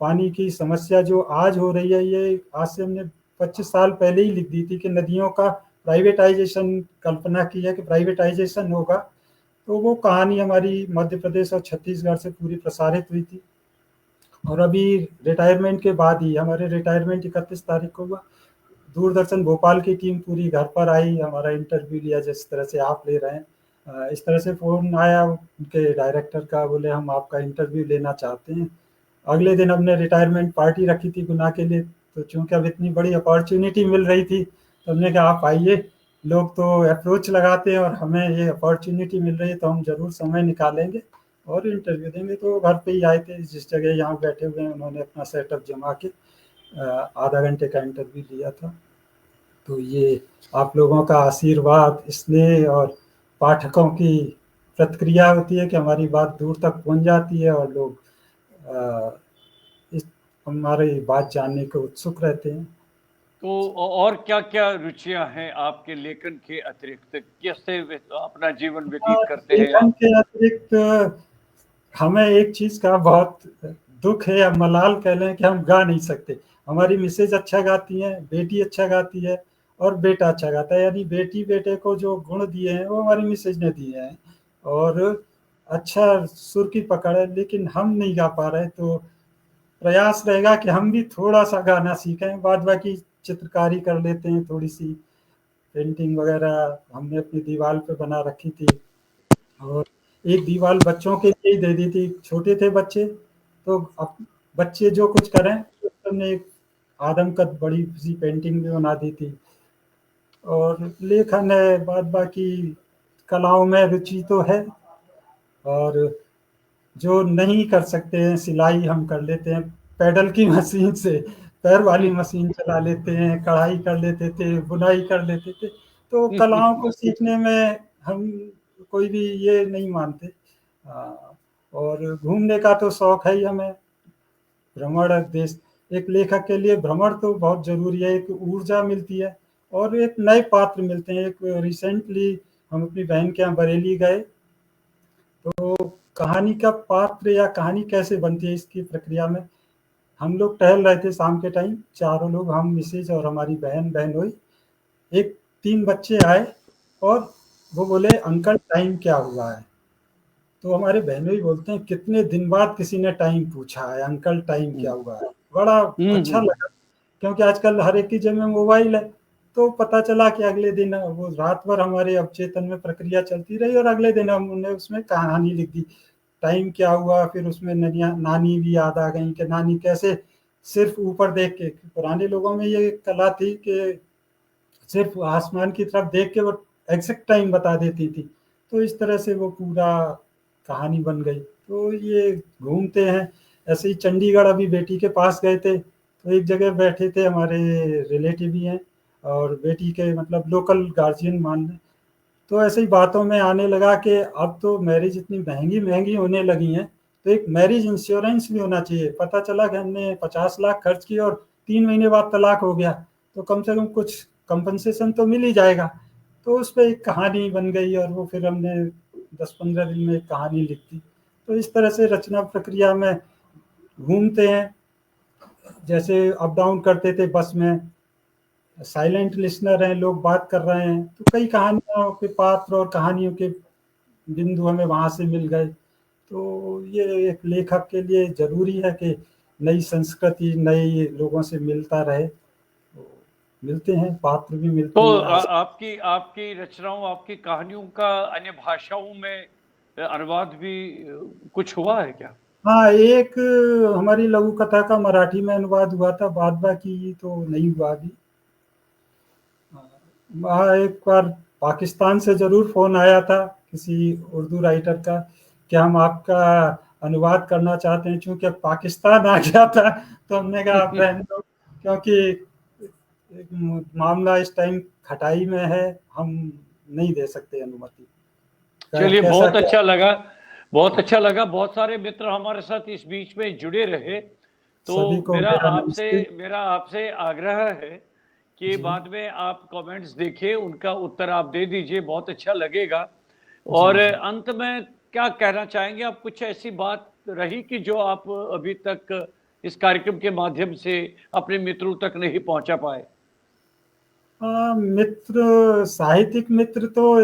पानी की समस्या जो आज हो रही है, ये आज से हमने 25 साल पहले ही लिख दी थी कि नदियों का प्राइवेटाइजेशन, कल्पना की है कि प्राइवेटाइजेशन होगा। तो वो कहानी हमारी मध्य प्रदेश और छत्तीसगढ़ से पूरी प्रसारित हुई थी। और अभी रिटायरमेंट के बाद ही, हमारे रिटायरमेंट 31 तारीख को हुआ, दूरदर्शन भोपाल की टीम पूरी घर पर आई, हमारा इंटरव्यू लिया, जिस तरह से आप ले रहे हैं। इस तरह से फ़ोन आया उनके डायरेक्टर का, बोले हम आपका इंटरव्यू लेना चाहते हैं। अगले दिन हमने रिटायरमेंट पार्टी रखी थी गुना के लिए, तो चूंकि अब इतनी बड़ी अपॉर्चुनिटी मिल रही थी तो हमने कहा आप आइए। लोग तो अप्रोच लगाते हैं और हमें ये अपॉर्चुनिटी मिल रही है तो हम ज़रूर समय निकालेंगे और इंटरव्यू देंगे। तो घर पे ही आए थे, जिस जगह यहाँ बैठे हुए हैं उन्होंने अपना सेटअप जमा के आधा घंटे का इंटरव्यू लिया था। तो ये आप लोगों का आशीर्वाद, स्नेह और पाठकों की प्रतिक्रिया होती है कि हमारी बात दूर तक पहुंच जाती है और लोग इस हमारी बात जानने को उत्सुक रहते हैं। तो और क्या-क्या रुचियाँ हैं आपके लेखन के अतिरिक्त? कैसे अपना जीवन व्यतीत करते हैं लेखन आप? के अतिरिक्त हमें एक चीज़ का बहुत दुख है या मलाल कह लें कि हम गा नहीं सकते। हमारी मिसेज अच्छा गाती हैं, बेटी अच्छा गाती है और बेटा अच्छा गाता है। यानी बेटी बेटे को जो गुण दिए हैं वो हमारी मिसेज ने दिए हैं और अच्छा सुर की पकड़ है, लेकिन हम नहीं गा पा रहे। तो प्रयास रहेगा कि हम भी थोड़ा-सा गाना सीखें। बाद बाकी चित्रकारी कर लेते हैं, थोड़ी-सी पेंटिंग वगैरह हमने अपनी दीवार पे बना रखी थी। और एक दीवार बच्चों के लिए ही दे दी थी, छोटे थे बच्चे, तो अब बच्चे जो कुछ करें, हमने एक आदमकद बड़ी सी पेंटिंग भी बना दी थी। और लेखन है, बाद बाकी कलाओं में रुचि तो है। और जो नहीं कर सकते हैं, सिलाई हम कर लेते हैं पैडल की मशीन से, पैर वाली मशीन चला लेते हैं, कढ़ाई कर लेते थे, बुनाई कर लेते थे। तो कलाओं को सीखने में हम कोई भी ये नहीं मानते। और घूमने का तो शौक है ही हमें। भ्रमण देश, एक लेखक के लिए भ्रमण तो बहुत ज़रूरी है, एक ऊर्जा मिलती है और एक नए पात्र मिलते हैं। एक रिसेंटली हम अपनी बहन के यहाँ बरेली गए, तो कहानी का पात्र या कहानी कैसे बनती है इसकी प्रक्रिया में हम लोग टहल रहे थे शाम के टाइम, चारों लोग, हम, मिसेज और हमारी बहन बहनोई। एक 3 बच्चे आए और वो बोले अंकल टाइम क्या हुआ है? तो हमारे बहनोई बोलते हैं कितने दिन बाद किसी ने टाइम पूछा है, अंकल टाइम क्या हुँ। हुआ है? बड़ा हुँ, अच्छा हुँ। लगा, क्योंकि आजकल हर एक की जेब में मोबाइल है। तो पता चला कि अगले दिन वो रात भर हमारे अवचेतन में प्रक्रिया चलती रही और अगले दिन हमने उसमें कहानी लिख दी। टाइम क्या हुआ, फिर उसमें ननिया नानी भी याद आ गई कि नानी कैसे सिर्फ़ ऊपर देख के, पुराने लोगों में ये कला थी कि सिर्फ़ आसमान की तरफ देख के वो एग्ज़ैक्ट टाइम बता देती थी। तो इस तरह से वो पूरा कहानी बन गई। तो ये घूमते हैं। ऐसे ही चंडीगढ़ अभी बेटी के पास गए थे, तो एक जगह बैठे थे, हमारे रिलेटिव ही हैं और बेटी के मतलब लोकल गार्जियन मान लें। तो ऐसे ही बातों में आने लगा कि अब तो मैरिज इतनी महँगी-महँगी होने लगी हैं, तो एक मैरिज इंश्योरेंस भी होना चाहिए। पता चला कि हमने 50 लाख खर्च किए और 3 महीने बाद तलाक हो गया, तो कम से कम कुछ कंपनसेशन तो मिल ही जाएगा। तो उस पे एक कहानी बन गई और वो फिर हमने 10-15 दिन में एक कहानी लिख दी। तो इस तरह से रचना प्रक्रिया में घूमते हैं। जैसे अप डाउन करते थे बस में, साइलेंट लिसनर हैं, लोग बात कर रहे हैं, तो कई कहानियों के पात्र और कहानियों के बिंदु हमें वहाँ से मिल गए। तो ये एक लेखक के लिए ज़रूरी है कि नई संस्कृति, नए लोगों से मिलता रहे। तो मिलते हैं, पात्र भी तो मिलते हैं आज। आपकी आपकी रचनाओं, आपकी कहानियों का अन्य भाषाओं में अनुवाद भी कुछ हुआ है क्या? हाँ, एक हमारी लघु कथा का मराठी में अनुवाद हुआ था, बाद बाकी तो नहीं हुआ अभी। हाँ, एक बार पाकिस्तान से ज़रूर फ़ोन आया था किसी उर्दू राइटर का कि हम आपका अनुवाद करना चाहते हैं। चूँकि अब पाकिस्तान आ गया था, तो हमने कहा आप रहने दो, क्योंकि मामला इस टाइम खटाई में है, हम नहीं दे सकते अनुमति। चलिए कैसा बहुत क्या? अच्छा लगा। बहुत अच्छा लगा, बहुत सारे मित्र हमारे साथ इस बीच में जुड़े रहे। तो सभी को मेरा नमस्ते। मेरा आपसे आग्रह है कि जी, बाद में आप कमेंट्स देखिए, उनका उत्तर आप दे दीजिए, बहुत अच्छा लगेगा। जी, और जी। अंत में क्या कहना चाहेंगे आप? कुछ ऐसी बात रही कि जो आप अभी तक इस कार्यक्रम के माध्यम से अपने मित्रों तक नहीं पहुंचा पाए? मित्र, साहित्यिक मित्र तो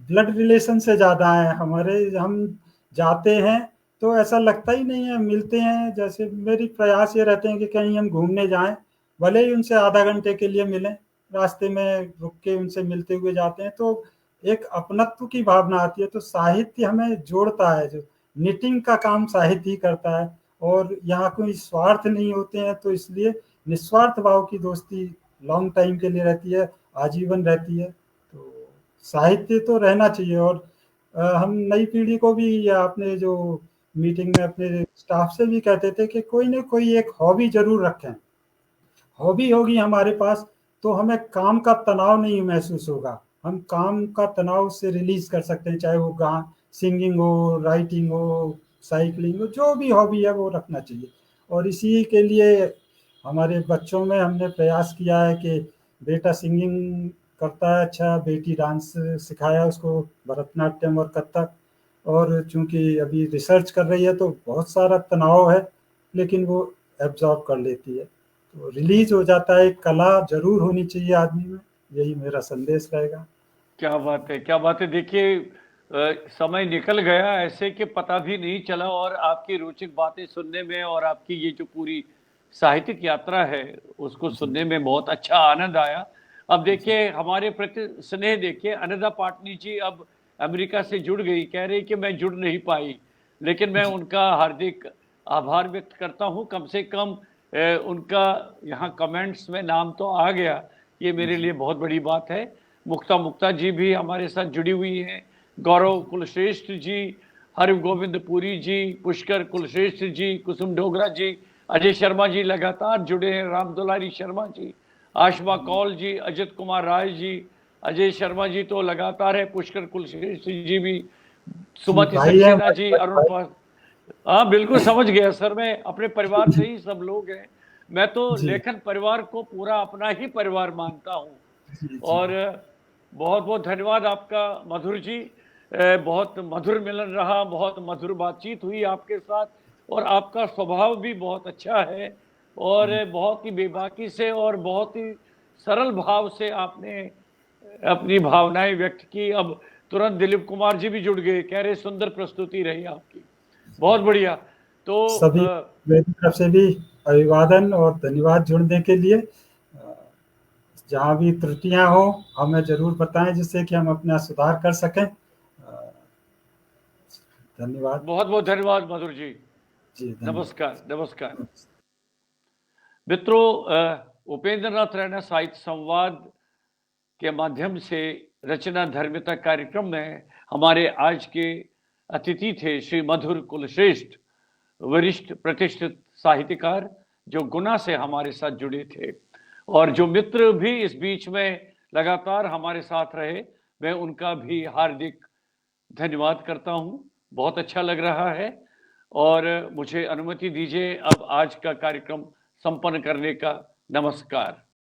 ब्लड रिलेशन से ज़्यादा हैं हमारे। हम जाते हैं तो ऐसा लगता ही नहीं है, मिलते हैं जैसे मेरी प्रयास ये रहते हैं कि कहीं हम घूमने जाएँ, भले ही उनसे आधा घंटे के लिए मिलें, रास्ते में रुक के उनसे मिलते हुए जाते हैं, तो एक अपनत्व की भावना आती है। तो साहित्य हमें जोड़ता है, जो निटिंग का काम साहित्य ही करता है, और यहाँ कोई स्वार्थ नहीं होते हैं, तो इसलिए निस्वार्थ भाव की दोस्ती लॉन्ग टाइम के लिए रहती है, आजीवन रहती है। तो साहित्य तो रहना चाहिए। और हम नई पीढ़ी को भी, या अपने जो मीटिंग में अपने स्टाफ से भी कहते थे कि कोई न कोई एक हॉबी ज़रूर रखें। हॉबी होगी हमारे पास तो हमें काम का तनाव नहीं महसूस होगा। हम काम का तनाव उससे रिलीज़ कर सकते हैं, चाहे वो गा सिंगिंग हो, राइटिंग हो, साइक्लिंग हो, जो भी हॉबी है वो रखना चाहिए। और इसी के लिए हमारे बच्चों में हमने प्रयास किया है कि बेटा सिंगिंग करता है अच्छा, बेटी डांस सिखाया उसको, भरतनाट्यम और कथक। और चूँकि अभी रिसर्च कर रही है तो बहुत सारा तनाव है, लेकिन वो एब्ज़ॉर्ब कर लेती है। तो रिलीज़ हो जाता है, एक कला ज़रूर होनी चाहिए आदमी में, यही मेरा संदेश रहेगा। क्या बात है, क्या बात है। देखिए समय निकल गया ऐसे कि पता भी नहीं चला, और आपकी रोचक बातें सुनने में और आपकी ये जो पूरी साहित्यिक यात्रा है, उसको जी, सुनने में बहुत अच्छा आनंद आया। अब जी। देखिए हमारे प्रति स्नेह देखिए, अनन्या पाटनी जी अब अमेरिका से जुड़ गई, कह रही कि मैं जुड़ नहीं पाई, लेकिन मैं जी, उनका हार्दिक आभार व्यक्त करता हूँ। कम से कम उनका यहाँ कमेंट्स में नाम तो आ गया, ये मेरे जी, लिए बहुत बड़ी बात है। मुक्ता मुक्ता जी भी हमारे साथ जुड़ी हुई हैं, गौरव कुलश्रेष्ठ जी, हरगोविंद पुरी जी, पुष्कर कुलश्रेष्ठ जी, कुसुम डोगरा जी, अजय शर्मा जी लगातार जुड़े हैं, राम दुलारी शर्मा जी, आशमा कौल जी, अजित कुमार राय जी, अजय शर्मा जी तो लगातार है, पुष्कर कुलश्रेष्ठ जी भी, जी, सुमति भाई हैं सक्सेना हमारे जी, बड़े अरुण भाई। पास। हाँ बिल्कुल समझ गया सर, मैं अपने परिवार से जी, ही सब लोग हैं। मैं तो जी, लेखन परिवार को पूरा अपना ही परिवार मानता हूँ। जी, जी। और बहुत बहुत धन्यवाद आपका मधुर जी। बहुत मधुर मिलन रहा, बहुत मधुर बातचीत हुई आपके साथ, और आपका स्वभाव भी बहुत अच्छा है, और बहुत ही बेबाकी से और बहुत ही सरल भाव से आपने अपनी भावनाएं व्यक्त की। अब तुरंत दिलीप कुमार जी भी जुड़ गए, कह रहे सुंदर प्रस्तुति रही आपकी, बहुत बढ़िया। तो सभी मेरी तरफ से भी अभिवादन और धन्यवाद जुड़ने के लिए। जहाँ भी त्रुटियाँ हों, हमें ज़रूर बताएँ जिससे कि हम अपना सुधार कर सकें। धन्यवाद। बहुत बहुत धन्यवाद मधुर जी। जी, धन्यवाद। नमस्कार, नमस्कार। मित्रों, उपेंद्र नाथ रैना साहित्य संवाद के माध्यम से रचना धर्मिता कार्यक्रम में हमारे आज के अतिथि थे श्री मधुर कुलश्रेष्ठ, वरिष्ठ प्रतिष्ठित साहित्यकार, जो गुना से हमारे साथ जुड़े थे। और जो मित्र भी इस बीच में लगातार हमारे साथ रहे, मैं उनका भी हार्दिक धन्यवाद करता हूँ। बहुत अच्छा लग रहा है, और मुझे अनुमति दीजिए अब आज का कार्यक्रम संपन्न करने का। नमस्कार।